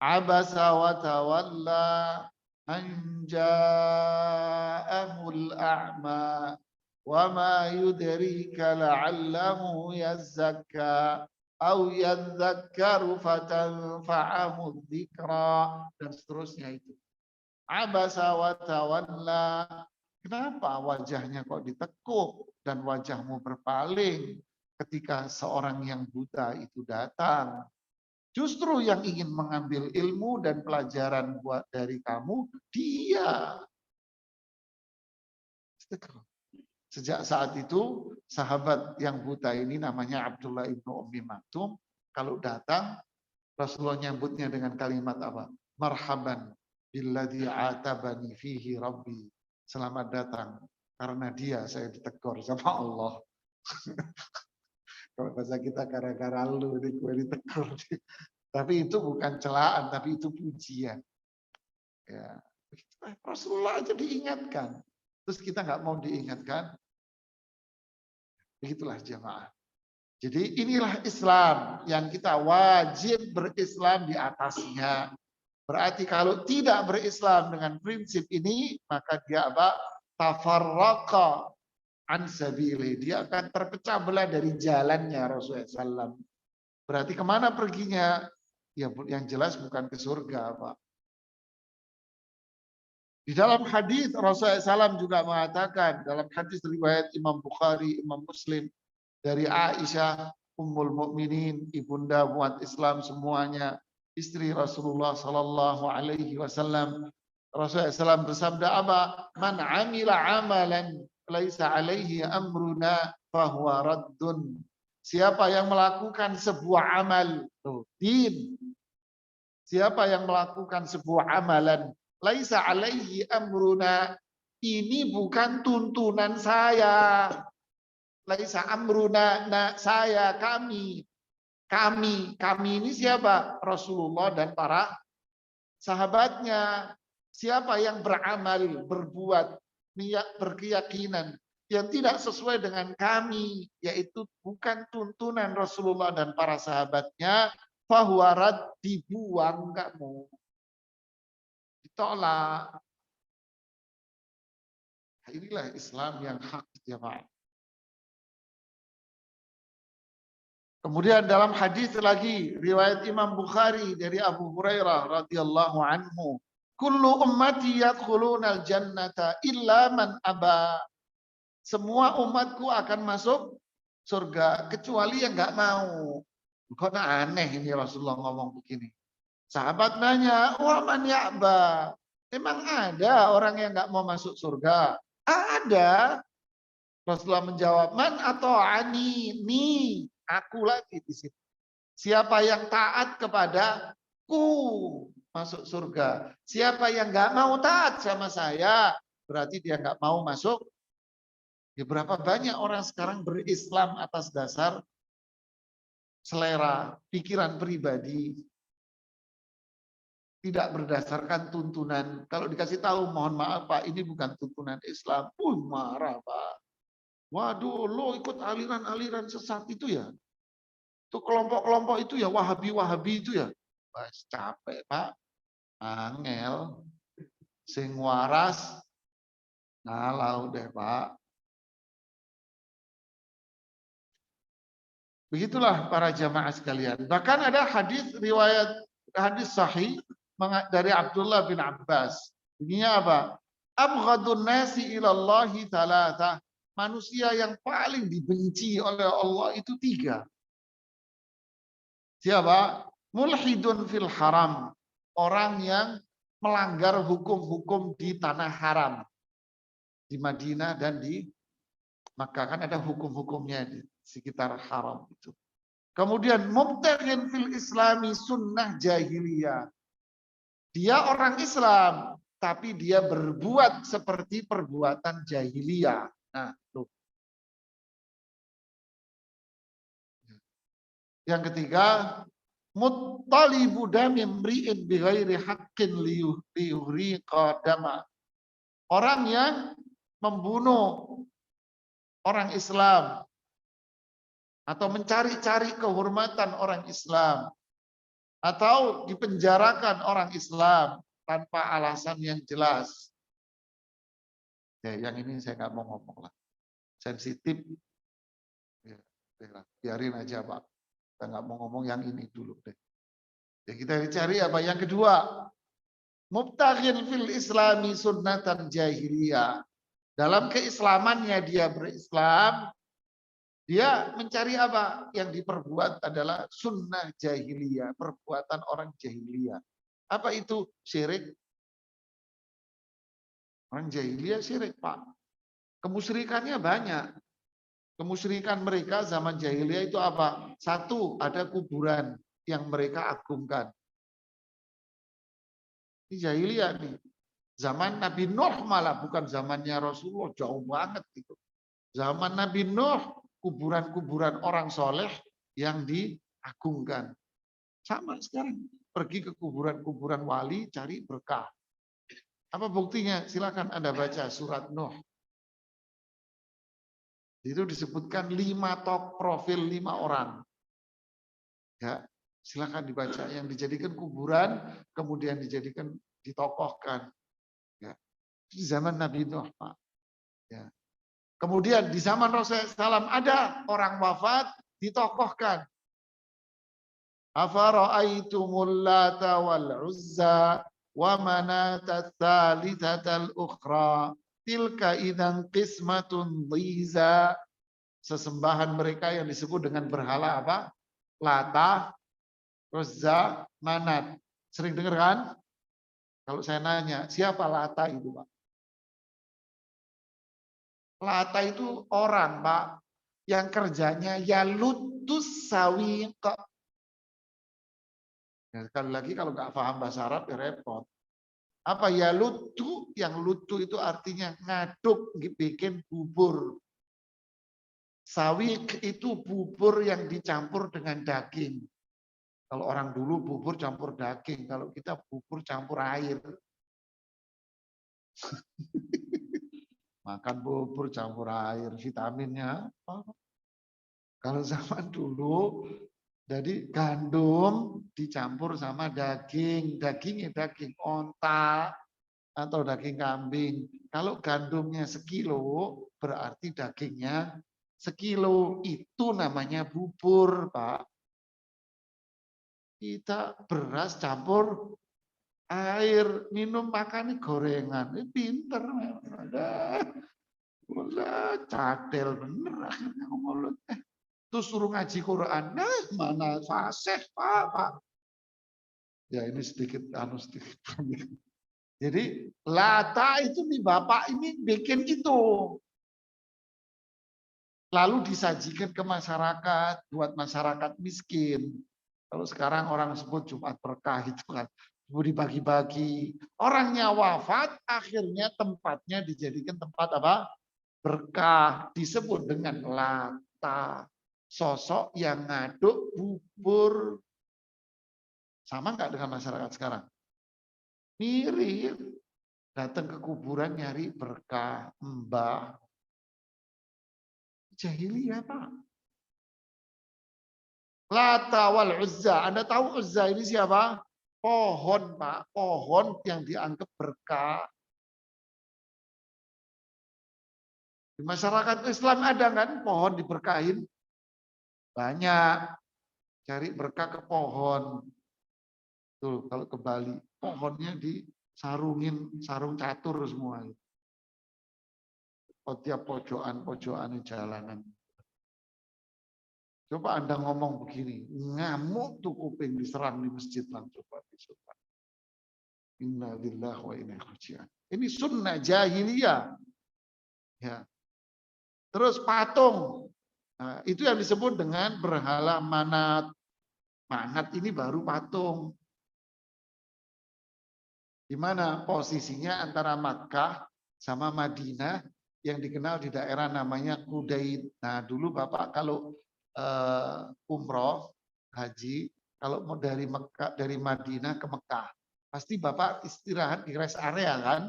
Abasa wa tawalla an ja'ahul a'ma wa ma yudrika la'allahu yazzakka au yadzakkaru fatanfa'ahu dzikra, dan seterusnya itu. Abasa wa tawalla. Kenapa wajahnya kok ditekuk dan wajahmu berpaling? ketika seorang yang buta itu datang. Justru yang ingin mengambil ilmu dan pelajaran buat dari kamu, dia. Sejak saat itu, sahabat yang buta ini namanya Abdullah ibnu Ummi Maktum. Kalau datang, Rasulullah nyambutnya dengan kalimat apa? Marhaban billadzi atabani fihi rabbi. Selamat datang, karena dia saya ditegur sama Allah. Kalau bahasa kita gara-gara lu gue ditegur. Tapi itu bukan celaan, tapi itu pujian. Ya. Rasulullah aja diingatkan. Terus kita nggak mau diingatkan. Begitulah jamaah. Jadi inilah Islam yang kita wajib berislam di atasnya. Berarti kalau tidak berislam dengan prinsip ini, maka dia apa? Tafarraqa an sabili. Dia akan terpecah belah dari jalannya Rasulullah SAW. Berarti kemana perginya? Ya, yang jelas bukan ke surga, Pak. Di dalam hadis Rasulullah SAW juga mengatakan, dalam hadis riwayat Imam Bukhari, Imam Muslim, dari Aisyah, Ummul Mukminin, ibunda umat Islam semuanya, istri Rasulullah Sallallahu Alaihi Wasallam. Rasulullah SAW bersabda apa? Man amila amalan laisa alaihi amruna fahuwa raddun. Siapa yang melakukan sebuah amal, din. Siapa yang melakukan sebuah amalan laisa alaihi amruna, ini bukan tuntunan saya. Laisa amruna, saya, kami. Kami ini siapa? Rasulullah dan para sahabatnya. Siapa yang beramal, berbuat, berkeyakinan yang tidak sesuai dengan kami, yaitu bukan tuntunan Rasulullah dan para sahabatnya, fahuwarat, dibuang kamu. Ditolak. Inilah Islam yang hak, jemaah. Kemudian dalam hadis lagi riwayat Imam Bukhari dari Abu Hurairah radhiyallahu anhu, kullu ummati yadkhulunal jannata illa man aba. Semua umatku akan masuk surga kecuali yang enggak mau. Kok aneh ini Rasulullah ngomong begini. Sahabat nanya, "Wa man ya'ba?" Emang ada orang yang enggak mau masuk surga? Ada. Rasulullah menjawab, "Man ata'ani, aku lagi di situ. Siapa yang taat kepadaku masuk surga. Siapa yang nggak mau taat sama saya, berarti dia nggak mau masuk. Ya, berapa banyak orang sekarang berislam atas dasar selera, pikiran pribadi, tidak berdasarkan tuntunan. Kalau dikasih tahu, mohon maaf Pak, ini bukan tuntunan Islam. Marah Pak. Waduh, lo ikut aliran-aliran sesat itu ya? Itu kelompok-kelompok itu ya, Wahabi-Wahabi itu ya. Mas, capek Pak, angel, sing waras, ngalau deh Pak. Begitulah para jamaah sekalian. Bahkan ada hadis riwayat hadis sahih dari Abdullah bin Abbas. Bunyinya apa? Abghadun nasi ilallahi thalatha. Manusia yang paling dibenci oleh Allah itu 3. Siapa? Mulhidun fil haram. Orang yang melanggar hukum-hukum di tanah haram. Di Madinah dan di Makkah kan ada hukum-hukumnya di sekitar haram itu. Kemudian mubtaghin fil islami sunnah jahiliyah. Dia orang Islam, tapi dia berbuat seperti perbuatan jahiliyah. Nah, tuh. Yang ketiga, muttalibu damim ri'in bighairi haqqin liyuhriqa dama. Orang yang membunuh orang Islam atau mencari-cari kehormatan orang Islam atau dipenjarakan orang Islam tanpa alasan yang jelas. Ya, yang ini saya nggak mau ngomong lah. Sensitif. Ya, biarin aja Pak. Kita nggak mau ngomong yang ini dulu deh. Ya, kita cari apa? Yang kedua, mubtaghin fil islami sunnatan jahiliyah. Dalam keislamannya dia berislam, Dia mencari apa? Yang diperbuat adalah sunnah jahiliyah, perbuatan orang jahiliyah. Apa itu? Syirik. Orang jahiliyah syirik, Pak. Kemusyrikannya banyak. Kemusyrikan mereka zaman jahiliyah itu apa? Satu, ada kuburan yang mereka agungkan. Ini jahiliyah nih. Zaman Nabi Nuh malah, bukan zamannya Rasulullah, jauh banget itu. Zaman Nabi Nuh, kuburan-kuburan orang soleh yang diagungkan. Sama sekarang, pergi ke kuburan-kuburan wali cari berkah. Apa buktinya? Silakan Anda baca surat Nuh. Itu disebutkan 5 top profil 5 orang. Ya, silakan dibaca yang dijadikan kuburan kemudian dijadikan ditokohkan. Ya. Di zaman Nabi Nuh, Pak. Ya. Kemudian di zaman Rasulullah SAW ada orang wafat ditokohkan. Afara'aitumul Lata wal Uzza wa manata tsalitsatal ukhra tilka idzan qismatun dhiza. Sesembahan mereka yang disebut dengan berhala apa? Lata, Uzza, Manat. Sering dengar kan? Kalau saya nanya, siapa Lata itu, Pak? Lata itu orang, Pak, yang kerjanya ya lutus sawiq. Ya, sekali lagi kalau nggak paham bahasa Arab ya repot. Apa ya lutu? Yang lutu itu artinya ngaduk, bikin bubur. Sawiq itu bubur yang dicampur dengan daging. Kalau orang dulu bubur campur daging, kalau kita bubur campur air. Makan bubur campur air, vitaminnya apa? Kalau zaman dulu, jadi gandum dicampur sama daging. Dagingnya daging onta atau daging kambing. Kalau gandumnya sekilo, berarti dagingnya sekilo. Itu namanya bubur, Pak. Kita beras campur air, minum makan gorengan. Ini pinter. Ulah cadel bener akhirnya mulut. Terus suruh ngaji Quran. Nah, mana fasih, Pak. Ya ini sedikit sedikit. Jadi Lata itu nih Bapak ini bikin itu. Lalu disajikan ke masyarakat, buat masyarakat miskin. Kalau sekarang orang sebut Jumat Berkah itu kan, dibagi-bagi. Orangnya wafat, akhirnya tempatnya dijadikan tempat apa? Berkah, disebut dengan Lata. Sosok yang ngaduk bubur. Sama nggak dengan masyarakat sekarang? Mirip. Datang ke kuburan nyari berkah, mbah. Jahiliyah, Pak. Lata wal Uzza. Anda tahu Uzza ini siapa? Pohon, Pak. Pohon yang dianggap berkah. Di masyarakat Islam ada kan pohon diberkahin? Banyak. Cari berkah ke pohon. Tuh, kalau ke Bali, pohonnya disarungin, sarung catur semua. Tiap pojokan-pojokan jalanan. Coba Anda ngomong begini, ngamuk tuh kuping diserang di masjid lang coba disuruh. Innalillahi wa inna ilaihi raji'un. Ini sunnah jahiliyah. Ya. Terus patung. Nah, itu yang disebut dengan berhala manat. Manat ini baru patung. Di mana posisinya antara Makkah sama Madinah yang dikenal di daerah namanya Kudaid. Nah, dulu Bapak kalau umroh haji, kalau mau dari Madinah ke Mekah, pasti Bapak istirahat di rest area kan?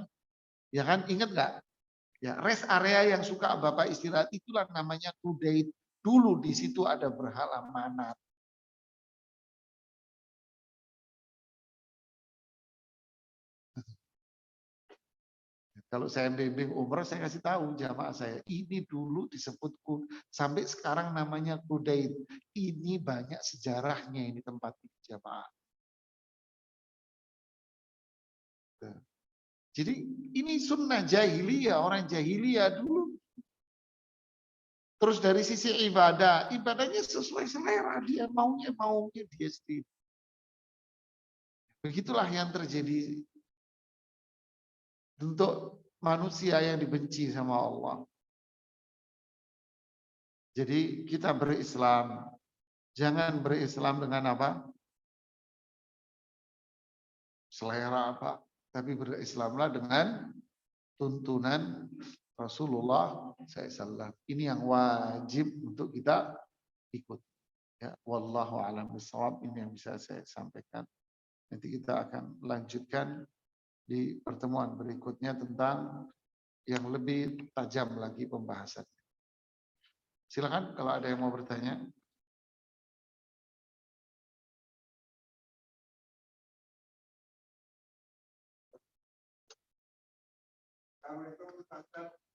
Ya kan, ingat nggak? Ya, rest area yang suka Bapak istirahat itulah namanya Kudaid. Dulu di situ ada berhala manat. Kalau saya bimbing umroh, saya kasih tahu jamaah saya, ini dulu disebut sampai sekarang namanya Kudaid. Ini banyak sejarahnya ini tempat ini jamaah. Jadi ini sunnah jahiliyah, orang jahiliyah dulu. Terus dari sisi ibadah, ibadahnya sesuai selera dia, maunya dia sendiri. Begitulah yang terjadi untuk manusia yang dibenci sama Allah. Jadi kita berislam, jangan berislam dengan apa? Selera apa? Tapi berislamlah dengan tuntunan Rasulullah SAW. Ini yang wajib untuk kita ikut. Ya, wallahu a'lam bishawab. Ini yang bisa saya sampaikan. Nanti kita akan lanjutkan di pertemuan berikutnya tentang yang lebih tajam lagi pembahasan. Silakan kalau ada yang mau bertanya.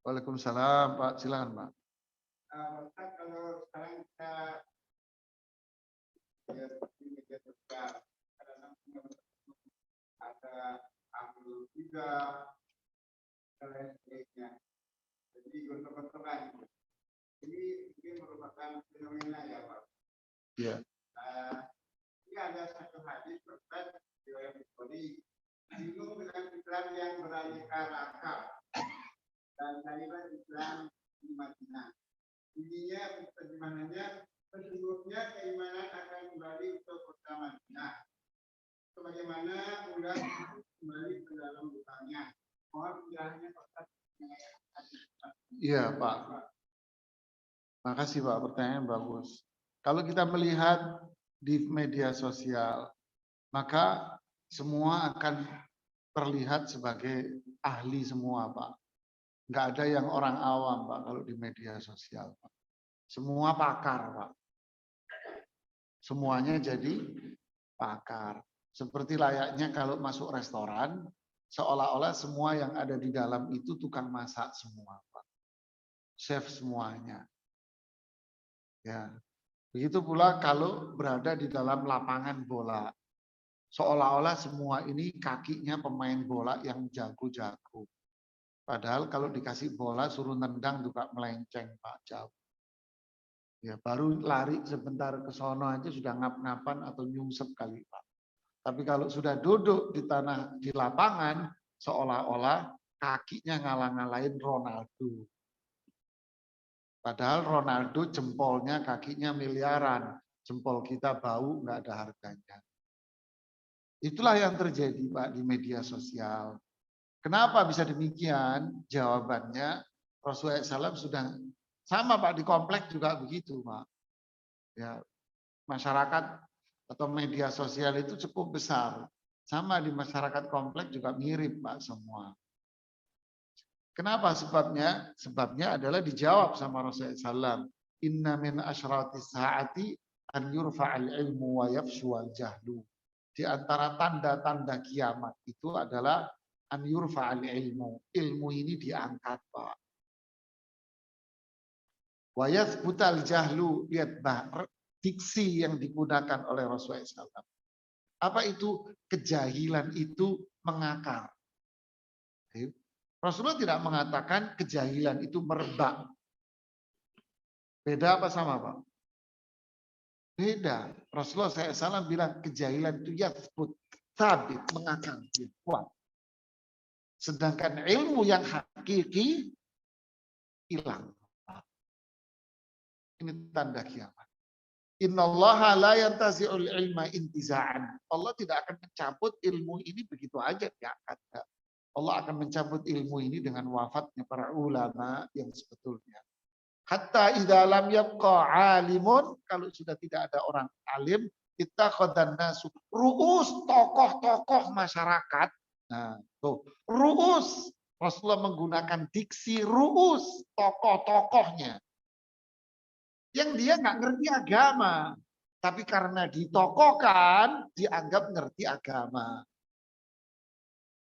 Waalaikumsalam, Pak. Silakan, Pak. Kalau sekarang kita ya, seperti media sosial, ada akun juga dan lain sebagainya. Jadi gontok-gontokan ini merupakan fenomena ya, Pak. Iya. Ini ada satu hadis terkait riwayat Bukhari, bingung dengan Islam yang beraneka ragam dan kalimat Islam di Madinah. Intinya terjemahannya sesungguhnya keimanan akan kembali untuk kota Madinah. Sebagaimana ular kembali ke dalam lubangnya. Mohon penjelasannya Pak. Iya Pak. Makasih Pak, pertanyaan bagus. Kalau kita melihat di media sosial, maka semua akan terlihat sebagai ahli semua Pak. Nggak ada yang orang awam Pak kalau di media sosial Pak. Semua pakar Pak. Semuanya jadi pakar. Seperti layaknya kalau masuk restoran, seolah-olah semua yang ada di dalam itu tukang masak semua Pak. Chef semuanya. Ya. Begitu pula kalau berada di dalam lapangan bola. Seolah-olah semua ini kakinya pemain bola yang jago-jago. Padahal kalau dikasih bola suruh nendang juga melenceng Pak, jauh. Ya, baru lari sebentar ke sono aja sudah ngap-ngapan atau nyungsep kali Pak. Tapi kalau sudah duduk di tanah di lapangan seolah-olah kakinya ngalah-ngalahin Ronaldo. Padahal Ronaldo jempolnya kakinya miliaran, jempol kita bau nggak ada harganya. Itulah yang terjadi Pak di media sosial. Kenapa bisa demikian? Jawabannya Rasulullah SAW sudah sama Pak, di komplek juga begitu Pak. Ya, masyarakat atau media sosial itu cukup besar. Sama di masyarakat komplek juga mirip Pak semua. Kenapa sebabnya? Sebabnya adalah dijawab sama Rasulullah SAW. Inna min asyrati sa'ati an yurfa'al ilmu wa yafshuwal jahlu. Di antara tanda-tanda kiamat itu adalah an yurfa'al ilmu. Ilmu ini diangkat Pak. Wa yathbutal jahlu. Lihat diksi yang digunakan oleh Rasulullah SAW. Apa itu? Kejahilan itu mengakar. Rasulullah tidak mengatakan kejahilan itu merebak. Beda apa sama Pak? Beda. Rasulullah SAW bilang kejahilan itu yathbut, tabit, mengakar, kuat. Sedangkan ilmu yang hakiki hilang. Ini tanda kiamat. Innallaha la yantazi'ul ilma intiza'an. Allah tidak akan mencabut ilmu ini begitu aja diangkat. Allah akan mencabut ilmu ini dengan wafatnya para ulama yang sebetulnya. Hatta idza lam yabqa alimun, kalau sudah tidak ada orang alim, ittakhadhan nasu ru'us, tokoh-tokoh masyarakat. Nah, tuh, ru'us. Rasulullah menggunakan diksi ru'us, tokoh-tokohnya. Yang dia nggak ngerti agama, tapi karena ditokohkan dianggap ngerti agama.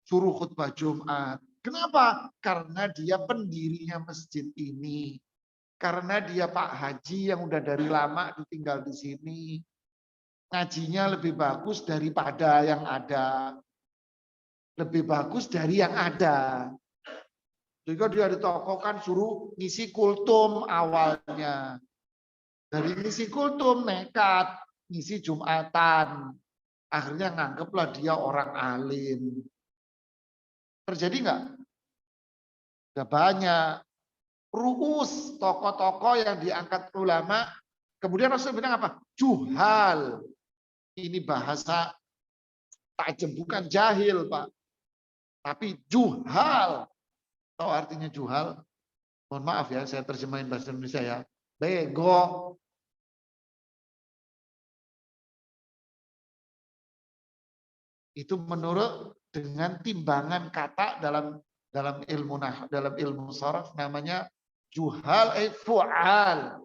Suruh khutbah Jumat. Kenapa? Karena dia pendirinya masjid ini. Karena dia Pak Haji yang udah dari lama tinggal di sini. Ngajinya lebih bagus daripada yang ada. Lebih bagus dari yang ada. Sehingga dia ditokohkan suruh ngisi kultum awalnya. Dari ngisi kultum nekat, ngisi Jumatan. Akhirnya nganggaplah dia orang alim. Terjadi nggak? Udah banyak. Ru'us, tokoh-tokoh yang diangkat ulama. Kemudian Rasul bilang apa? Juhal. Ini bahasa tajem, bukan jahil, Pak. Tapi juhal. Tahu artinya juhal? Mohon maaf ya, saya terjemahin bahasa Indonesia ya. Bego. Itu menurut dengan timbangan kata dalam ilmu sharaf namanya juhal fu'al.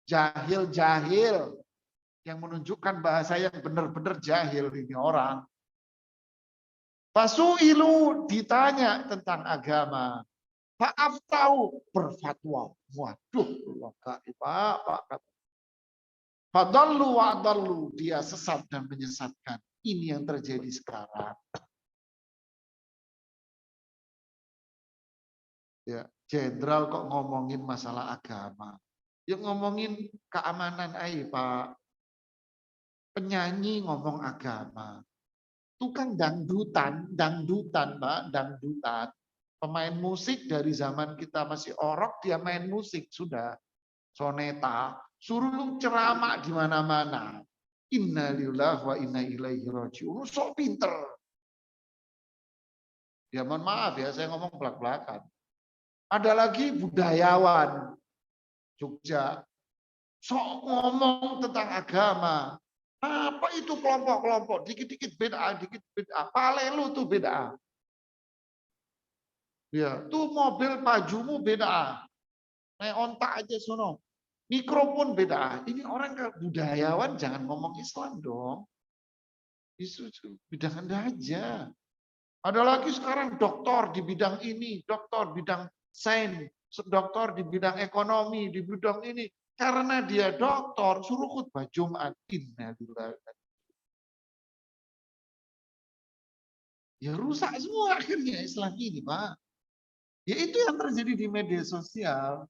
Jahil-jahil yang menunjukkan bahasa yang benar-benar jahil ini orang. Fasu'ilu ditanya tentang agama. Maaf tahu berfatwa. Waduh, Pak. Fadallu wa'adallu. Dia sesat dan menyesatkan. Ini yang terjadi sekarang. Ya, jenderal kok ngomongin masalah agama. Yang ngomongin keamanan aja, Pak. Penyanyi ngomong agama. Tukang dangdutan, Pak, dangdutan. Pemain musik dari zaman kita masih orok, dia main musik, sudah. Soneta, suruh lu ceramah di mana-mana. Innalillahi wa inna ilaihi raji'un. Sok pinter. Ya mohon maaf ya, saya ngomong belak-belakan. Ada lagi budayawan Jogja. Sok ngomong tentang agama. Apa itu kelompok-kelompok? Dikit-dikit beda, dikit beda. Palelu tuh beda. Ya, tuh mobil pajumu beda. Naik ontak aja sono. Mikrofon beda. Ini orang budayawan jangan ngomong Islam dong. Itu bidang Anda aja. Ada lagi sekarang doktor di bidang ini, doktor bidang sains, doktor di bidang ekonomi, di bidang ini. Karena dia doktor, suruh khutbah Jumat. Ya rusak semua akhirnya Islam ini, Pak. Ya itu yang terjadi di media sosial.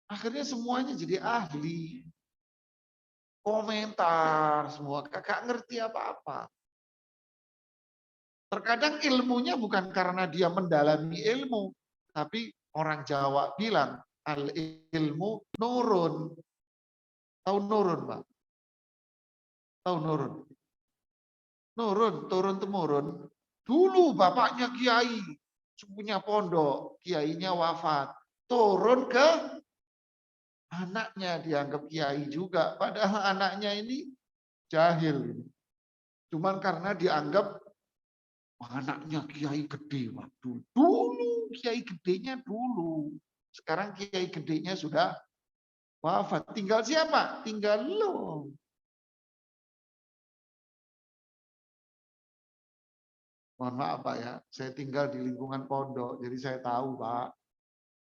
Akhirnya semuanya jadi ahli. Komentar semua, kakak ngerti apa-apa. Terkadang ilmunya bukan karena dia mendalami ilmu, tapi orang Jawa bilang, al ilmu nurun. Tahu nurun, Pak? Tahu nurun? Nurun, turun-temurun. Dulu bapaknya kiai, punya pondok, kiainya wafat. Turun ke anaknya, dianggap kiai juga. Padahal anaknya ini jahil. Cuman karena dianggap anaknya kiai gede. Waduh, dulu kiai gedenya dulu. Sekarang kiai gedenya sudah wafat. Tinggal siapa? Tinggal lo. Mohon maaf Pak ya, saya tinggal di lingkungan pondok, jadi saya tahu Pak.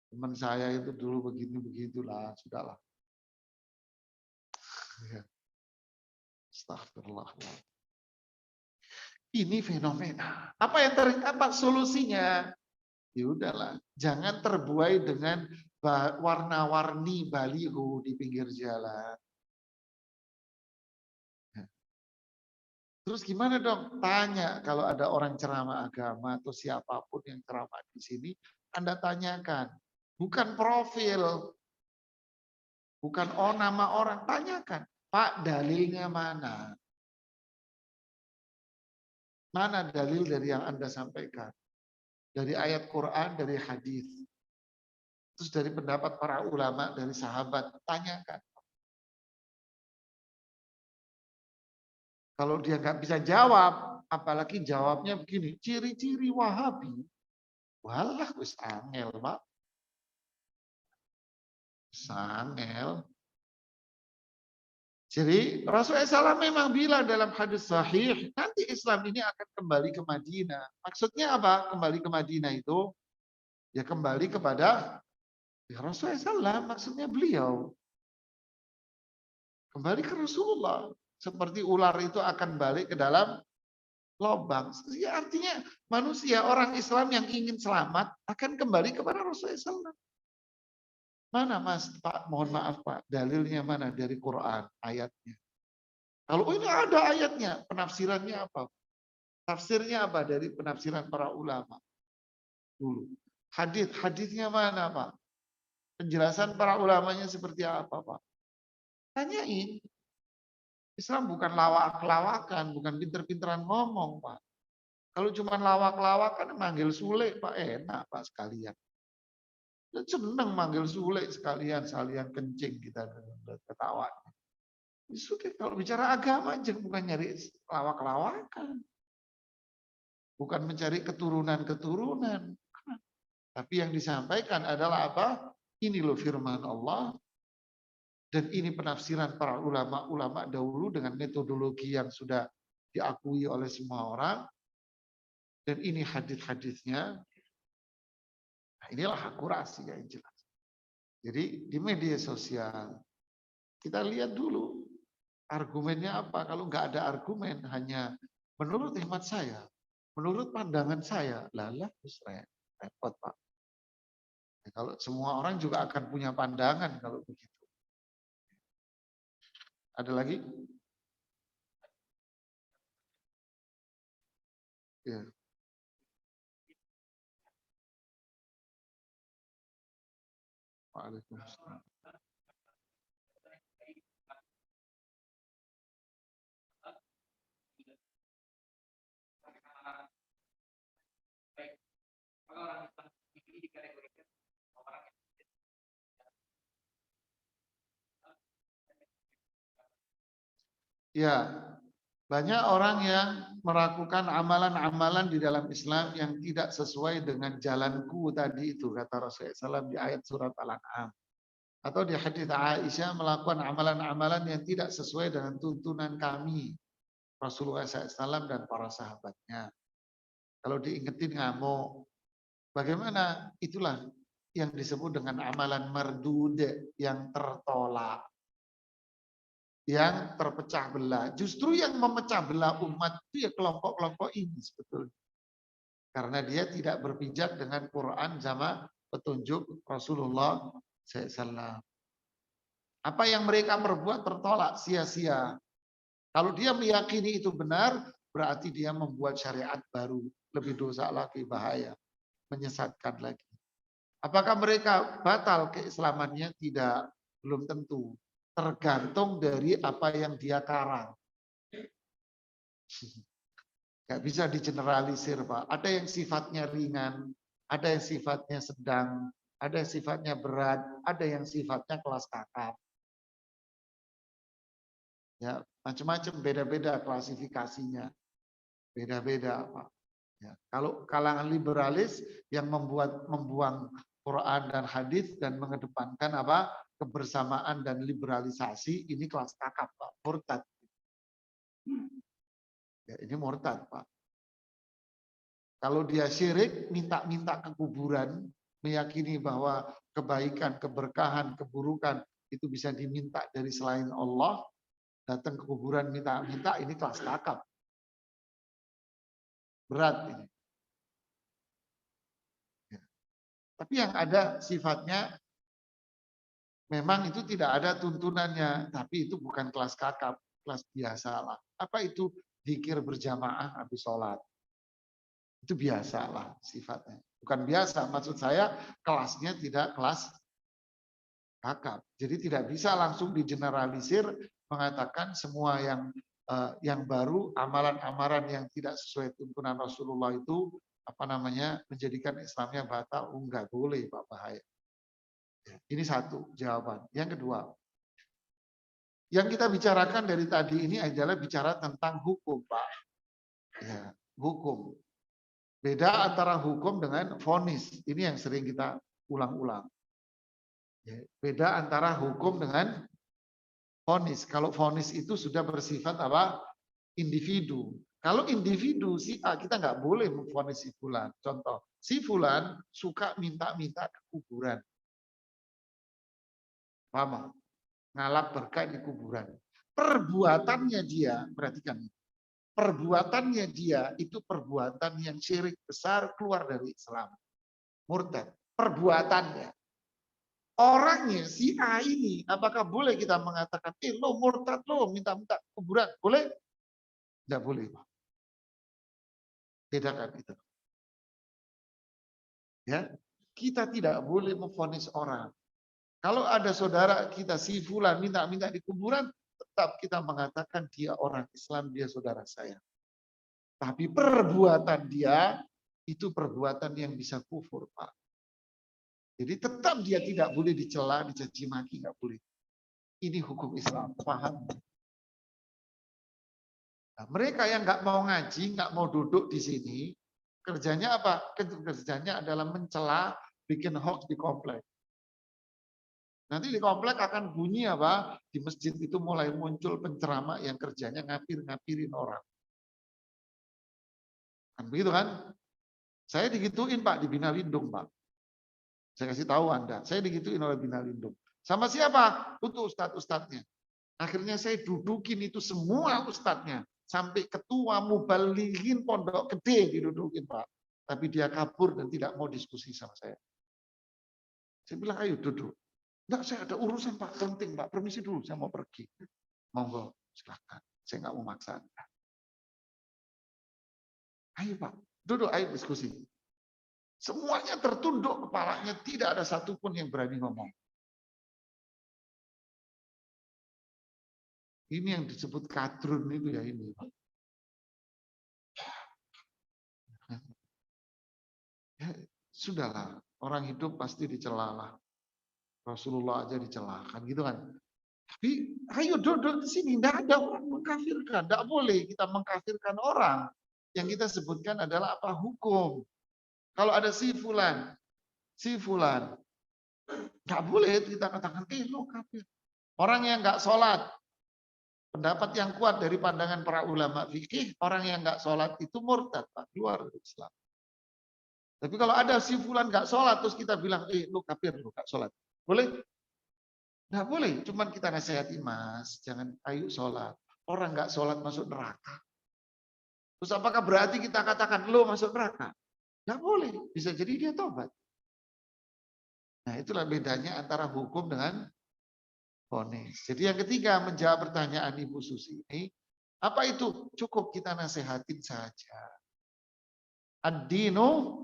Teman saya itu dulu begitulah, sudahlah. Ya. Astagfirullah. Ini fenomena. Apa solusinya? Ya udahlah, jangan terbuai dengan warna-warni baliho di pinggir jalan. Terus gimana dong? Tanya kalau ada orang ceramah agama atau siapapun yang ceramah di sini, Anda tanyakan. Bukan profil, bukan nama orang, tanyakan. Pak, dalilnya mana? Mana dalil dari yang Anda sampaikan? Dari ayat Quran, dari hadis. Terus dari pendapat para ulama, dari sahabat, tanyakan. Kalau dia nggak bisa jawab, apalagi jawabnya begini, ciri-ciri Wahabi, walah wis angel, Pak. Sangel. Jadi Rasulullah SAW memang bilang dalam hadis sahih, nanti Islam ini akan kembali ke Madinah. Maksudnya apa? Kembali ke Madinah itu, ya kembali kepada ya Rasulullah SAW, maksudnya beliau. Kembali ke Rasulullah. Seperti ular itu akan balik ke dalam lobang. Ya, artinya manusia, orang Islam yang ingin selamat akan kembali kepada Rasulullah SAW. Mana Mas, Pak, mohon maaf Pak, dalilnya mana dari Quran, ayatnya. Kalau ini ada ayatnya, penafsirannya apa? Tafsirnya apa dari penafsiran para ulama dulu. Hadisnya mana Pak? Penjelasan para ulamanya seperti apa Pak? Tanyain. Islam bukan lawak-lawakan, bukan pinter-pinteran ngomong Pak. Kalau cuma lawak-lawakan manggil Sule Pak, enak Pak sekalian. Dan seneng manggil Sule sekalian kencing kita ketawa. Sudah, kalau bicara agama aja bukan nyari lawak-lawakan. Bukan mencari keturunan-keturunan. Tapi yang disampaikan adalah apa? Ini loh firman Allah. Dan ini penafsiran para ulama-ulama dahulu dengan metodologi yang sudah diakui oleh semua orang. Dan ini hadis-hadisnya. Nah, inilah akurasi yang jelas. Jadi di media sosial, kita lihat dulu argumennya apa. Kalau nggak ada argumen, hanya menurut hemat saya, menurut pandangan saya, lalah terus repot Pak. Ya, kalau semua orang juga akan punya pandangan kalau begitu. Ada lagi? Ya. Waalaikumsalam. Ya, banyak orang yang melakukan amalan-amalan di dalam Islam yang tidak sesuai dengan jalanku tadi itu, kata Rasulullah SAW di ayat surat Al-An'am. Atau di hadits Aisyah melakukan amalan-amalan yang tidak sesuai dengan tuntunan kami, Rasulullah SAW dan para sahabatnya. Kalau diingetin ngamuk. Bagaimana? Itulah yang disebut dengan amalan mardud, yang tertolak, yang terpecah belah. Justru yang memecah belah umat itu ya kelompok-kelompok ini sebetulnya. Karena dia tidak berpijak dengan Quran sama petunjuk Rasulullah SAW. Apa yang mereka perbuat tertolak sia-sia. Kalau dia meyakini itu benar, berarti dia membuat syariat baru. Lebih dosa lagi, bahaya. Menyesatkan lagi. Apakah mereka batal keislamannya? Tidak, belum tentu. Tergantung dari apa yang dia karang. Gak bisa digeneralisir Pak. Ada yang sifatnya ringan, ada yang sifatnya sedang, ada yang sifatnya berat, ada yang sifatnya kelas kakap. Ya, macam-macam, beda-beda klasifikasinya. Beda-beda Pak. Ya, kalau kalangan liberalis yang membuang Quran dan hadis dan mengedepankan apa? Kebersamaan dan liberalisasi, ini kelas kakap Pak, murtad. Ya, ini murtad Pak. Kalau dia syirik, minta-minta ke kuburan, meyakini bahwa kebaikan, keberkahan, keburukan itu bisa diminta dari selain Allah, datang ke kuburan minta-minta, ini kelas kakap. Berat ini. Ya. Tapi yang ada sifatnya, memang itu tidak ada tuntunannya, tapi itu bukan kelas kakap, kelas biasa lah. Apa itu? Zikir berjamaah habis sholat. Itu biasalah sifatnya. Bukan biasa, maksud saya kelasnya tidak kelas kakap. Jadi tidak bisa langsung digeneralisir mengatakan semua yang baru, amalan-amalan yang tidak sesuai tuntunan Rasulullah itu apa namanya menjadikan Islamnya batal. Enggak boleh Pak, bahaya. Ini satu jawaban. Yang kedua, yang kita bicarakan dari tadi ini adalah bicara tentang hukum Pak. Ya, hukum. Beda antara hukum dengan vonis. Ini yang sering kita ulang-ulang. Beda antara hukum dengan vonis. Kalau vonis itu sudah bersifat apa? Individu. Kalau individu si A, kita nggak boleh memvonis si Fulan. Contoh, si Fulan suka minta-minta ke kuburan. Paham? Ngalap berkah di kuburan. Perbuatannya dia, perhatikan. perbuatannya dia itu perbuatan yang syirik besar, keluar dari Islam. Murtad. Perbuatannya. Orangnya si A ini, apakah boleh kita mengatakan, lo murtad lo, minta-minta kuburan, boleh? Tidak boleh. Bedakan itu. Ya, kita tidak boleh memvonis orang. Kalau ada saudara kita si fulan minta-minta di kuburan, tetap kita mengatakan dia orang Islam, dia saudara saya. Tapi perbuatan dia itu perbuatan yang bisa kufur, Pak. Jadi tetap dia tidak boleh dicela, dicaci maki, nggak boleh. Ini hukum Islam, paham? Nah, mereka yang nggak mau ngaji, nggak mau duduk di sini, kerjanya apa? Kerjanya adalah mencela, bikin hoax di komplek. Nanti di komplek akan bunyi apa? Di masjid itu mulai muncul penceramah yang kerjanya ngapir-ngapirin orang. Kan begitu kan? Saya digituin Pak di Bina Lindung Pak. Saya kasih tahu Anda, saya digituin oleh Bina Lindung. Sama siapa? Untuk ustadz-ustadznya. Akhirnya saya dudukin itu semua ustadznya. Sampai ketua mubalighin pondok gede didudukin Pak. Tapi dia kabur dan tidak mau diskusi sama saya. Saya bilang ayo duduk. Enggak, saya ada urusan Pak, penting Pak. Permisi dulu, saya mau pergi. Monggo, silakan. Saya nggak mau maksa Anda. Ayo Pak, duduk, ayo diskusi. Semuanya tertunduk kepalanya, tidak ada satupun yang berani ngomong. Ini yang disebut kadrun itu ya ini. Ya, sudahlah, orang hidup pasti dicela. Rasulullah aja dicela, kan gitu kan. Tapi ayo duduk di sini, tidak ada orang mengkafirkan, tidak boleh kita mengkafirkan orang. Yang kita sebutkan adalah apa? Hukum. Kalau ada si fulan, nggak boleh kita katakan, lo kafir. Orang yang nggak sholat, pendapat yang kuat dari pandangan para ulama fikih, orang yang nggak sholat itu murtad, Pak, keluar dari Islam. Tapi kalau ada si fulan nggak sholat, terus kita bilang, lo kafir, lo nggak sholat. Boleh? Nggak boleh, cuman kita nasihati, Mas, jangan ayo sholat. Orang nggak sholat masuk neraka. Terus apakah berarti kita katakan, lo masuk neraka? Nggak boleh, bisa jadi dia tobat. Nah itulah bedanya antara hukum dengan vonis. Jadi yang ketiga menjawab pertanyaan Ibu Susi ini, apa itu? Cukup kita nasihatin saja. Ad-dinu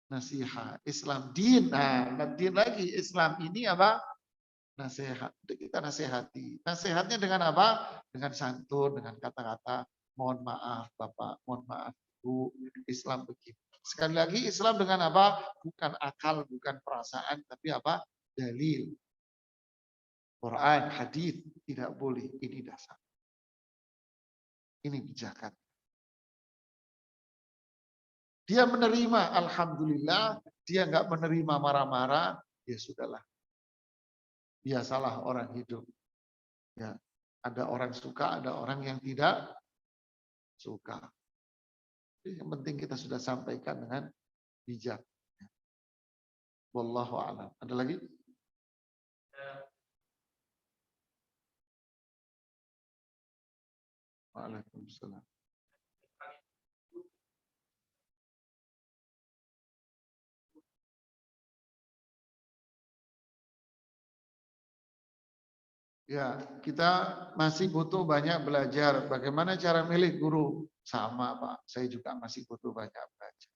nasihat. Islam din. Nah, din lagi. Islam ini apa? Nasihat. Kita nasihati. Nasihatnya dengan apa? Dengan santun, dengan kata-kata, mohon maaf Bapak, mohon maaf Ibu, Islam begini. Sekali lagi Islam dengan apa? Bukan akal, bukan perasaan, tapi apa? Dalil. Quran, hadis tidak boleh. Ini dasar. Ini pijakan. Dia menerima, alhamdulillah. Dia nggak menerima marah-marah, ya sudahlah. Biasalah orang hidup. Ya, ada orang suka, ada orang yang tidak suka. Yang penting kita sudah sampaikan dengan bijak. Wallahu a'lam. Ada lagi? Waalaikumsalam. Ya, kita masih butuh banyak belajar. Bagaimana cara milih guru? Sama, Pak. Saya juga masih butuh banyak belajar.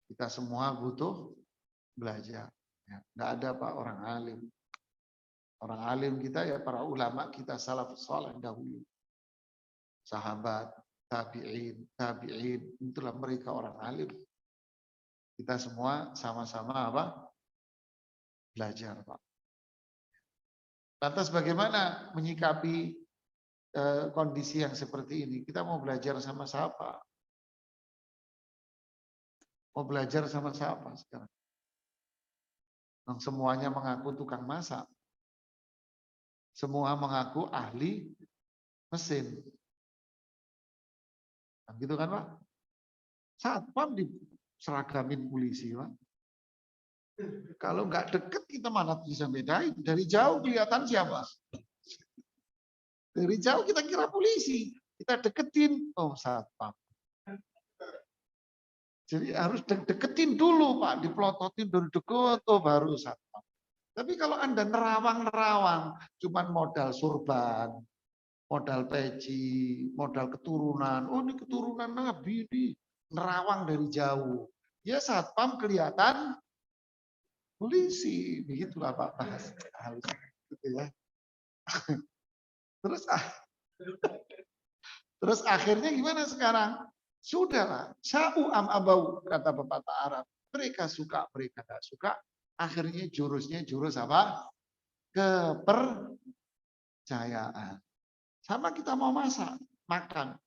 Kita semua butuh belajar. Ya, nggak ada Pak orang alim. Orang alim kita ya para ulama kita salafus saleh dahulu. Sahabat, tabi'in, itulah mereka orang alim. Kita semua sama-sama apa? Belajar, Pak. Lantas bagaimana menyikapi kondisi yang seperti ini? Kita mau belajar sama siapa? Mau belajar sama siapa sekarang? Yang semuanya mengaku tukang masak. Semua mengaku ahli mesin. Nah, gitu kan Pak? Satpam diseragamin polisi Pak. Kalau nggak deket kita mana bisa bedain. Dari jauh kelihatan siapa? Dari jauh kita kira polisi. Kita deketin, oh satpam. Jadi harus deketin dulu Pak, dipelototin dulu deket, oh baru satpam. Tapi kalau Anda nerawang-nerawang, cuman modal surban, modal peci, modal keturunan, oh ini keturunan Nabi ini, nerawang dari jauh. Ya satpam kelihatan polisi, begitulah Pak bahas halus gitu ya. Terus akhirnya gimana sekarang? Sudahlah, sya'u am abau kata pepatah Arab. Mereka suka, mereka tidak suka. Akhirnya jurusnya jurus apa? Kepercayaan. Sama kita mau masak, makan.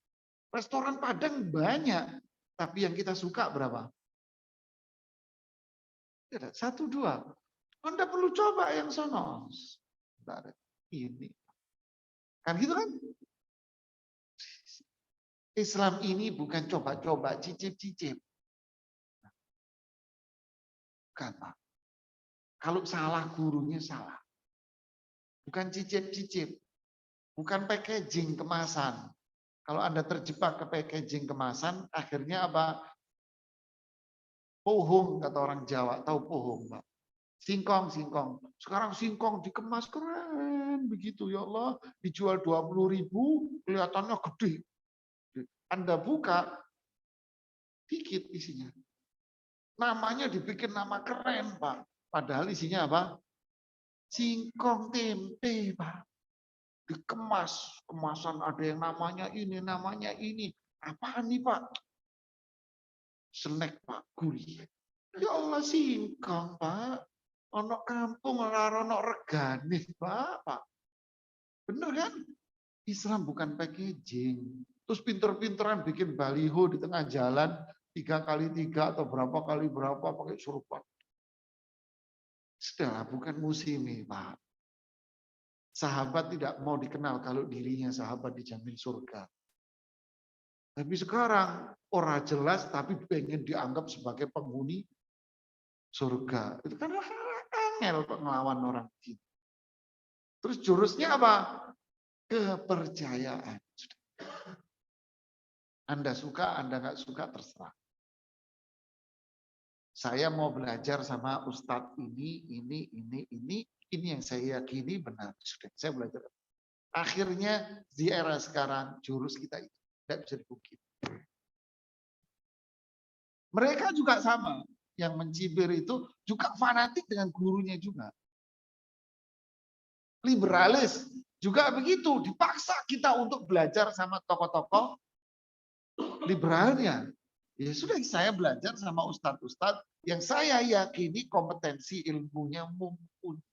Restoran Padang banyak, tapi yang kita suka berapa? Tidak, satu dua. Anda perlu coba yang sono. Ini. Kan gitu kan? Islam ini bukan coba-coba, cicip-cicip. Bukan, Pak. Kalau salah gurunya salah. Bukan cicip-cicip. Bukan packaging kemasan. Kalau Anda terjebak ke packaging kemasan, akhirnya apa? Pohong, kata orang Jawa. Tahu pohong, Pak? Singkong, singkong. Sekarang singkong dikemas keren. Begitu, ya Allah. Dijual 20.000, kelihatannya gede. Anda buka, dikit isinya. Namanya dibikin nama keren, Pak. Padahal isinya apa? Singkong tempe, Pak. Dikemas, kemasan ada yang namanya ini. Apaan nih, Pak? Snack, Pak, gurih. Ya Allah, singkong, Pak. Ono kampung, ono regane, Pak. Bener kan? Islam bukan packaging. Terus pinter-pinteran bikin baliho di tengah jalan, 3x3 atau berapa kali berapa pakai surupan. Sudahlah, bukan musimi, Pak. Sahabat tidak mau dikenal kalau dirinya sahabat dijamin surga. Tapi sekarang orang jelas tapi pengen dianggap sebagai penghuni surga. Itu kan angel ngelawan orang gitu. Terus jurusnya apa? Kepercayaan. Anda suka, Anda nggak suka, terserah. Saya mau belajar sama Ustadz ini yang saya yakini benar. Sudah, saya belajar. Akhirnya di era sekarang jurus kita itu tidak bisa dipungkiri. Mereka juga sama, yang mencibir itu juga fanatik dengan gurunya juga. Liberalis juga begitu, dipaksa kita untuk belajar sama tokoh-tokoh liberalnya. Ya sudah, saya belajar sama ustadz-ustadz yang saya yakini kompetensi ilmunya mumpuni.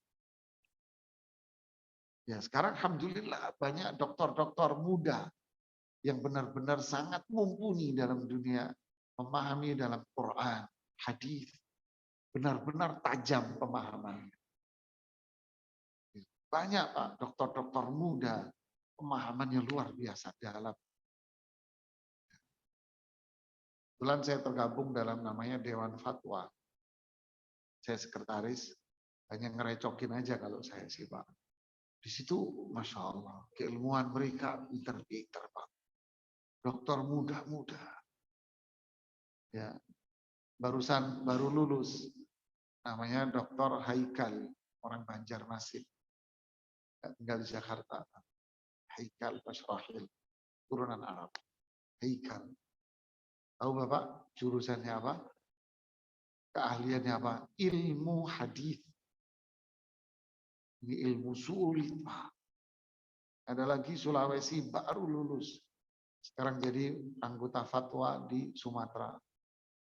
Ya sekarang alhamdulillah banyak dokter-dokter muda yang benar-benar sangat mumpuni dalam dunia memahami dalam Quran, hadis, benar-benar tajam pemahamannya. Banyak Pak dokter-dokter muda pemahamannya luar biasa dalam. Kebetulan saya tergabung dalam namanya Dewan Fatwa. Saya sekretaris, hanya ngerecokin aja kalau saya sih Pak. Di situ Masya Allah, keilmuan mereka pinter-pinter Pak. Dokter muda-muda. Ya, baru lulus. Namanya Dr. Haikal, orang Banjarmasin. Tinggal di Jakarta. Haikal Basrahil, turunan Arab. Haikal. Tahu Bapak jurusannya apa? Keahliannya apa? Ilmu hadis. Ini ilmu sulit, Pak. Ada lagi Sulawesi baru lulus. Sekarang jadi anggota fatwa di Sumatera.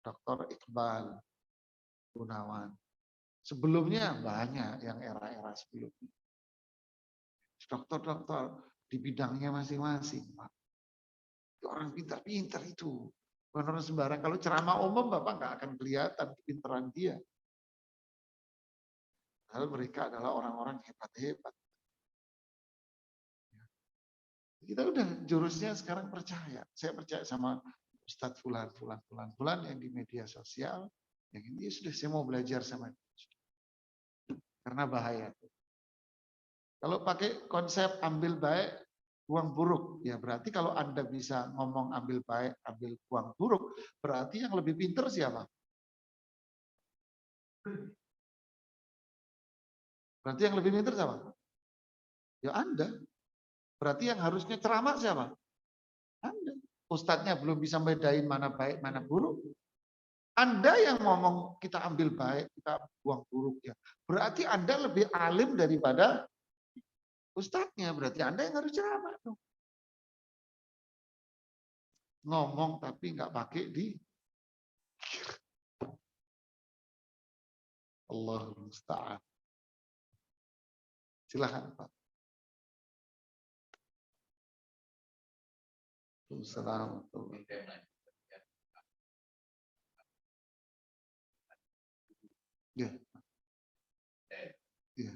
Dr. Iqbal Gunawan. Sebelumnya banyak yang era-era sebelumnya. Dokter-dokter di bidangnya masing-masing, Pak. Orang pintar-pintar itu. Bukan orang sembarang. Kalau ceramah umum, Bapak nggak akan kelihatan kepintaran dia. Padahal mereka adalah orang-orang hebat-hebat. Kita udah jurusnya sekarang percaya. Saya percaya sama Ustadz Fulan yang di media sosial. Yang ini sudah saya mau belajar sama dia. Karena bahaya. Kalau pakai konsep ambil baik, buang buruk. Ya berarti kalau Anda bisa ngomong ambil baik, ambil buang buruk, berarti yang lebih pintar siapa? Berarti yang lebih pintar siapa? Ya Anda. Berarti yang harusnya ceramah siapa? Anda. Ustadznya belum bisa bedain mana baik, mana buruk. Anda yang ngomong kita ambil baik, kita buang buruk ya. Berarti Anda lebih alim daripada ustadznya. Berarti Anda yang harus ceramah dong. Ngomong tapi nggak pakai di Allahul musta'an. Silakan Pak. Assalamualaikum. Ya. Ya.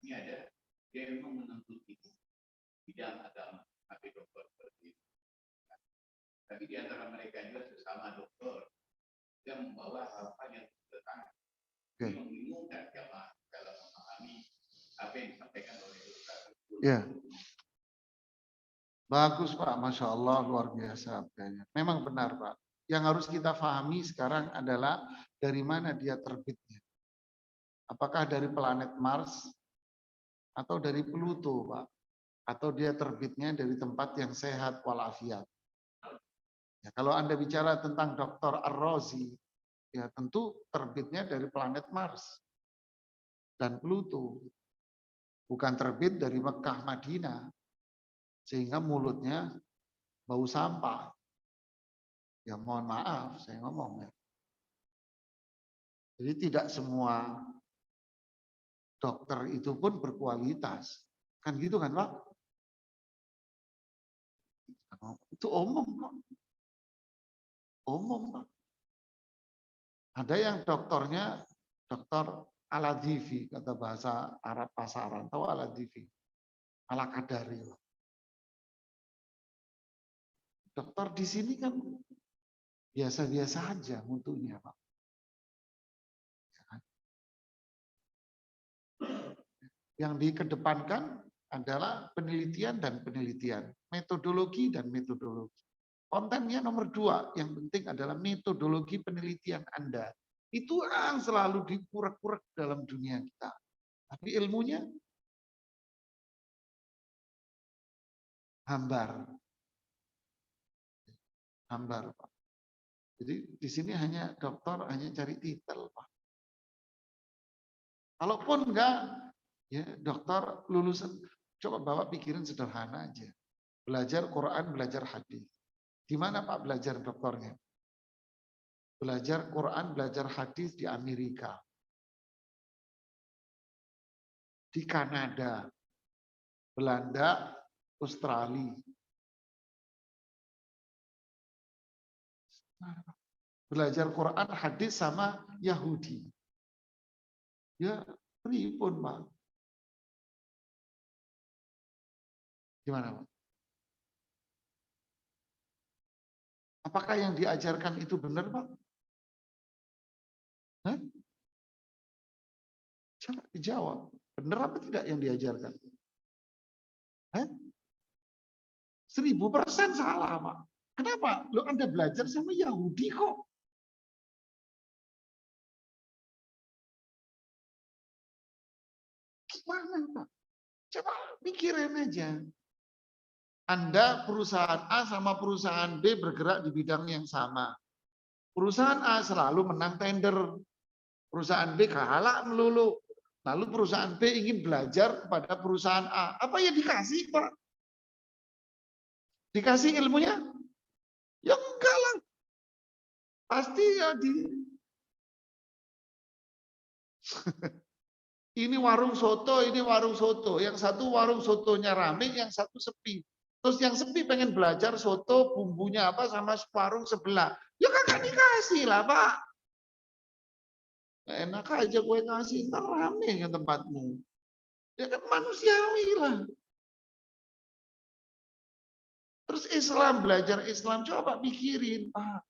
Ini ada dia memang menuntut itu bidang agama, tapi dokter seperti itu. Tapi di antara mereka juga sesama dokter yang membawa hal-hal yang sederhana. Ini membingungkan jamaah dalam memahami apa yang disampaikan oleh Ustaz. Ya. Bagus Pak, Masya Allah luar biasa. Memang benar Pak. Yang harus kita pahami sekarang adalah dari mana dia terbitnya. Apakah dari planet Mars atau dari Pluto Pak? Atau dia terbitnya dari tempat yang sehat walafiat. Ya, kalau Anda bicara tentang Dr. Ar-Razi, ya tentu terbitnya dari planet Mars dan Pluto. Bukan terbit dari Mekah Madinah. Sehingga mulutnya bau sampah. Ya mohon maaf saya ngomong ya. Jadi tidak semua dokter itu pun berkualitas. Kan gitu kan Pak? Itu umum Pak. Umum Pak. Ada yang dokternya dokter Al-Adifi, kata bahasa Arab pasaran. Tahu Al-Adifi? Al-Qadari. Dokter di sini kan biasa-biasa aja mutunya Pak. Yang dikedepankan adalah penelitian dan penelitian, metodologi dan metodologi. Kontennya nomor 2, yang penting adalah metodologi penelitian Anda. Itu yang selalu dikurek-kurek dalam dunia kita. Tapi ilmunya hambar. Hambar, Pak. Jadi di sini hanya dokter hanya cari titel, Pak. Kalaupun enggak, ya dokter lulusan, coba bawa pikiran sederhana aja. Belajar Quran, belajar hadis. Di mana Pak belajar dokternya? Belajar Quran, belajar hadis di Amerika. Di Kanada, Belanda, Australia. Belajar Quran, hadis sama Yahudi. Ya, pripun, Pak. Gimana, Pak? Apakah yang diajarkan itu benar, Pak? Hah? Coba dijawab. Benar apa tidak yang diajarkan? Hah? 1000% salah, Pak. Kenapa? Lo Anda belajar sama Yahudi kok. Gimana, Pak? Coba pikirin aja. Anda perusahaan A sama perusahaan B bergerak di bidang yang sama. Perusahaan A selalu menang tender. Perusahaan B kalah melulu. Lalu perusahaan B ingin belajar kepada perusahaan A. Apa yang dikasih, Pak? Dikasih ilmunya? Ya enggak lah. Pasti ya di... Ini warung soto, ini warung soto. Yang satu warung sotonya rame, yang satu sepi. Terus yang sepi pengen belajar soto, bumbunya apa sama warung sebelah. Ya kagak dikasih lah, Pak. Enak aja gue ngasih, ntar rame ke tempatmu. Ya kan manusiawi lah. Terus Islam, belajar Islam, coba pikirin, Pak.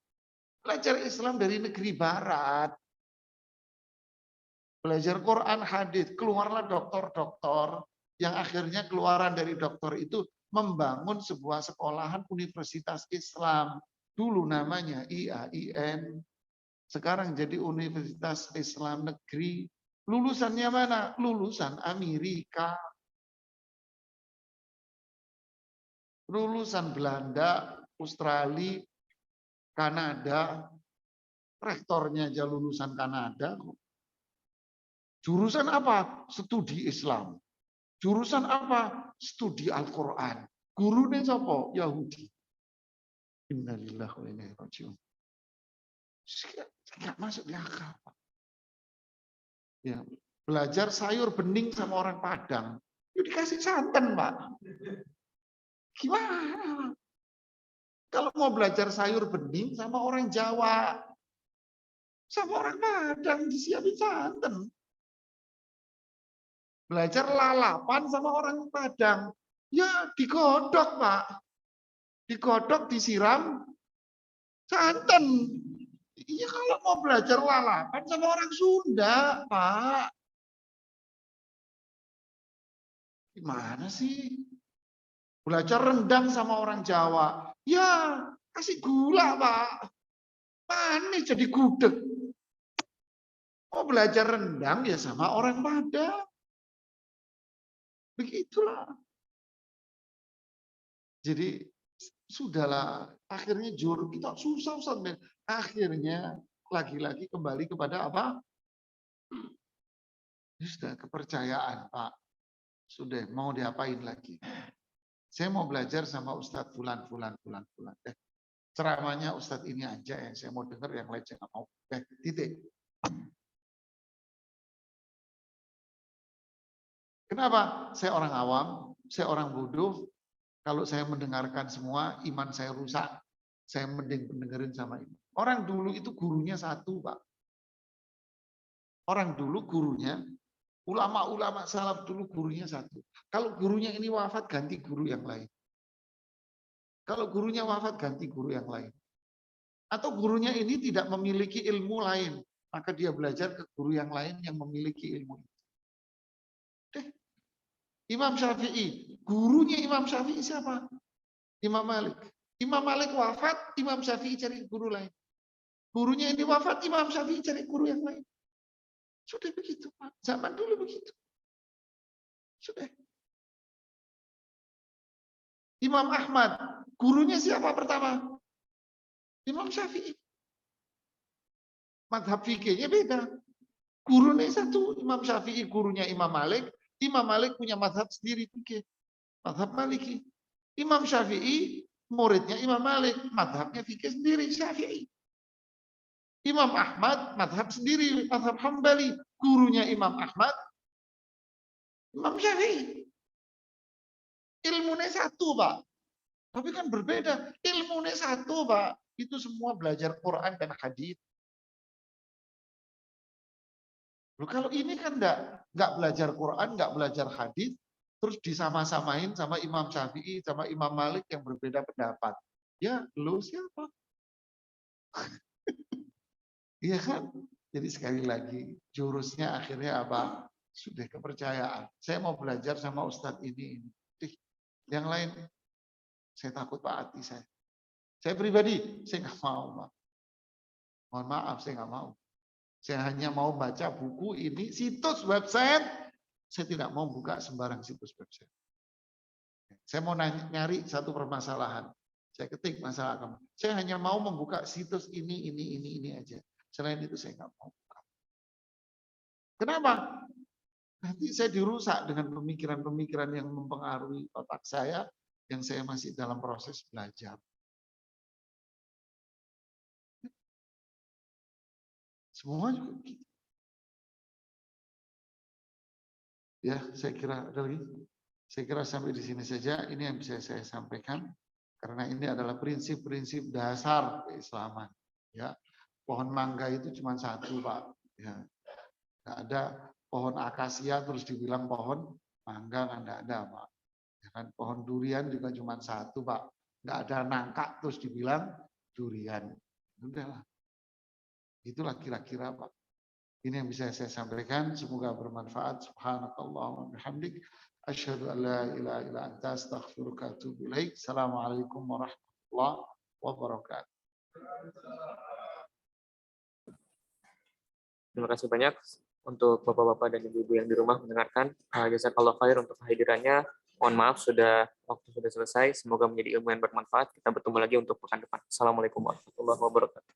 Belajar Islam dari negeri barat. belajar Quran, hadis, keluarlah dokter-dokter yang akhirnya keluaran dari dokter itu membangun sebuah sekolahan universitas Islam. Dulu namanya IAIN, sekarang jadi Universitas Islam Negeri. Lulusannya mana? Lulusan Amerika. Lulusan Belanda, Australia, Kanada. Rektornya aja lulusan Kanada. Jurusan apa? Studi Islam. Jurusan apa? Studi Al-Quran. Gurunya siapa? Yahudi. Innalillahi wa inna ilaihi raji'un. Nggak masuk di akal. Ya, belajar sayur bening sama orang Padang. Ya dikasih santan, Pak. Gimana? Kalau mau belajar sayur bening sama orang Jawa, sama orang Padang disiapin santan. Belajar lalapan sama orang Padang, ya digodok, Pak. Digodok, disiram santan. Iya, kalau mau belajar lalapan sama orang Sunda, Pak. Gimana sih? Belajar rendang sama orang Jawa. Ya, kasih gula, Pak. Manis jadi gudeg. Mau belajar rendang ya sama orang Padang. Begitulah. Jadi sudahlah, akhirnya kita susah. Akhirnya lagi-lagi kembali kepada apa? Sudah kepercayaan, Pak. Sudah mau diapain lagi? Saya mau belajar sama Ustadz Fulan. Ceramahnya Ustadz ini aja yang saya mau dengar, yang lain saya nggak mau. Titik. Kenapa? Saya orang awam, saya orang bodoh. Kalau saya mendengarkan semua, iman saya rusak. Saya mending mendengarin sama ini. Orang dulu itu gurunya satu, Pak. Orang dulu gurunya, ulama-ulama salaf dulu gurunya satu. Kalau gurunya ini wafat, ganti guru yang lain. Kalau gurunya wafat, ganti guru yang lain. Atau gurunya ini tidak memiliki ilmu lain, maka dia belajar ke guru yang lain yang memiliki ilmu. Imam Syafi'i, gurunya Imam Syafi'i siapa? Imam Malik. Imam Malik wafat, Imam Syafi'i cari guru lain. Gurunya ini wafat, Imam Syafi'i cari guru yang lain. Sudah begitu, Pak. Zaman dulu begitu. Sudah. Imam Ahmad, gurunya siapa pertama? Imam Syafi'i. Madhab fikihnya beda. Gurunya satu, Imam Syafi'i, gurunya Imam Malik. Imam Malik punya madhab sendiri fikih. Madhab Maliki. Imam Syafi'i, muridnya Imam Malik. Madhabnya fikih sendiri, Syafi'i. Imam Ahmad, madhab sendiri, madhab Hambali. Gurunya Imam Ahmad, Imam Syafi'i. Ilmunya satu, Pak. Tapi kan berbeda. Ilmunya satu, Pak. Itu semua belajar Quran dan hadis. Loh, kalau ini kan enggak belajar Quran, enggak belajar hadis, terus disama-samain sama Imam Syafi'i, sama Imam Malik yang berbeda pendapat. Ya, lu siapa? Iya kan? Jadi sekali lagi, jurusnya akhirnya apa? Sudah kepercayaan. Saya mau belajar sama Ustadz ini. Yang lain, saya takut Pak Ati saya. Saya pribadi, saya nggak mau, Pak. Mohon maaf, saya nggak mau. Saya hanya mau baca buku ini, situs website. Saya tidak mau buka sembarang situs website. Saya mau nyari satu permasalahan. Saya ketik masalah kamu. Saya hanya mau membuka situs ini aja. Selain itu saya nggak mau buka. Kenapa? Nanti saya dirusak dengan pemikiran-pemikiran yang mempengaruhi otak saya, yang saya masih dalam proses belajar. Semua juga begitu. Ya, saya kira ada lagi. Saya kira sampai di sini saja. Ini yang bisa saya sampaikan karena ini adalah prinsip-prinsip dasar keislaman. Ya, pohon mangga itu cuma satu, Pak. Ya, nggak ada pohon akasia terus dibilang pohon mangga, nggak ada, Pak. Ya kan, pohon durian juga cuma satu, Pak. Nggak ada nangka terus dibilang durian. Udahlah. Itulah kira-kira, Pak. Ini yang bisa saya sampaikan. Semoga bermanfaat. Subhanakallahumma bihamdik. Asyhadu an la ilaha illa anta astaghfiruka wa atubu ilaik. Assalamualaikum warahmatullahi wabarakatuh. Terima kasih banyak untuk bapak-bapak dan ibu-ibu yang di rumah mendengarkan. Jazakallah khair untuk kehadirannya. Mohon maaf waktu sudah selesai. Semoga menjadi ilmu yang bermanfaat. Kita bertemu lagi untuk pekan depan. Assalamualaikum warahmatullahi wabarakatuh.